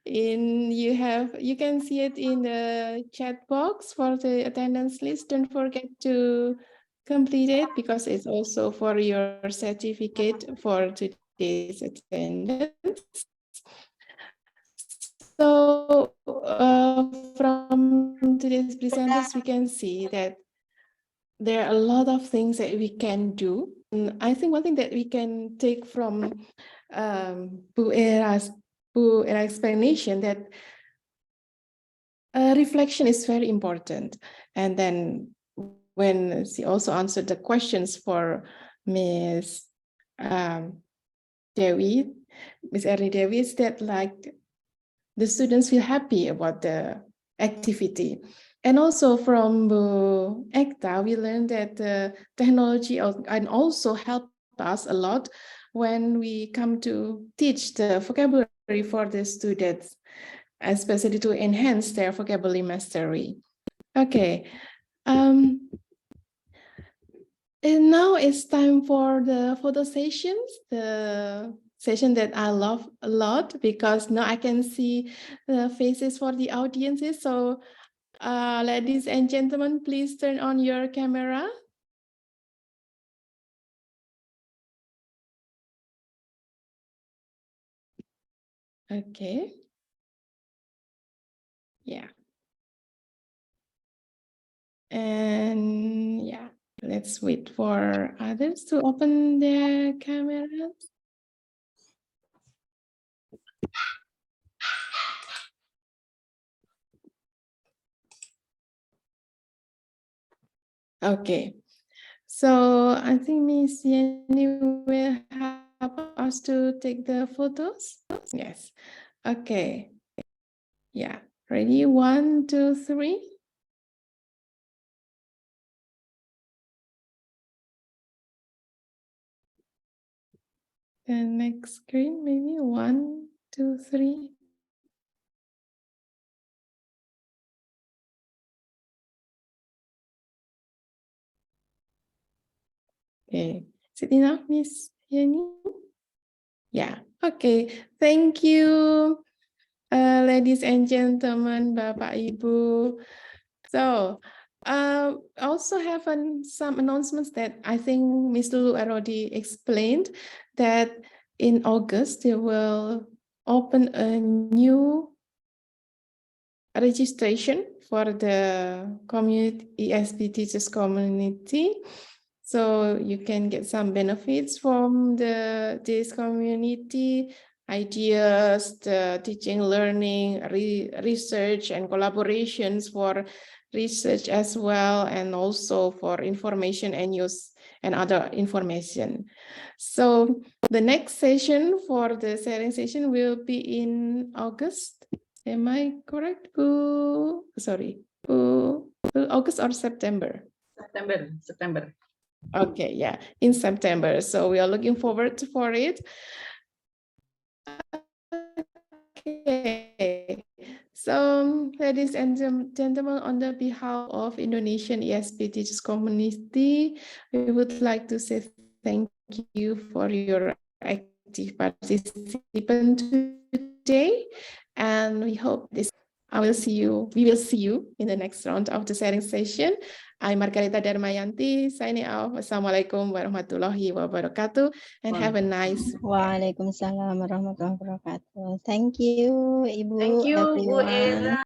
You can see it in the chat box for the attendance list. Don't forget to complete it because it's also for your certificate for today's attendance. So from today's presenters, we can see that there are a lot of things that we can do. And I think one thing that we can take from Bu Era's explanation, that reflection is very important. And then when she also answered the questions for Miss Dewi, Miss Erni Dewi, is that like the students feel happy about the activity. And also from Ekta, we learned that technology can also help us a lot when we come to teach the vocabulary for the students, especially to enhance their vocabulary mastery. Okay. And now it's time for the photo sessions, the session that I love a lot because now I can see the faces for the audiences. So ladies and gentlemen, please turn on your camera. Okay. Yeah. And yeah, let's wait for others to open their cameras. Okay, so I think Miss Yenny will help us to take the photos. Yes. Okay. Yeah. Ready? 1, 2, 3. The next screen, maybe 1, 2, 3. Okay. Is it enough, Miss Yenny? Yeah. Okay. Thank you, ladies and gentlemen, Bapak Ibu. So also have some announcements that I think Ms. Lulu already explained, that in August they will open a new registration for the community ESP teachers community. So you can get some benefits from this community, ideas, the teaching, learning, research and collaborations for research as well, and also for information and use and other information. So the next session for the sharing session will be in August. Am I correct? Sorry, August or September?
September.
Okay, yeah, in September. So we are looking forward for it. Okay, so ladies and gentlemen, on the behalf of Indonesian ESP teachers community, we would like to say thank you for your active active participant today, and we hope we will see you in the next round of the sharing session. I'm Margaretha Dharmayanti signing off. Wassalamualaikum warahmatullahi wabarakatuh, and have a nice
Waalaikumsalam warahmatullahi wabarakatuh. Thank you, Ibu,
Thank you, Bu
everyone.
Era.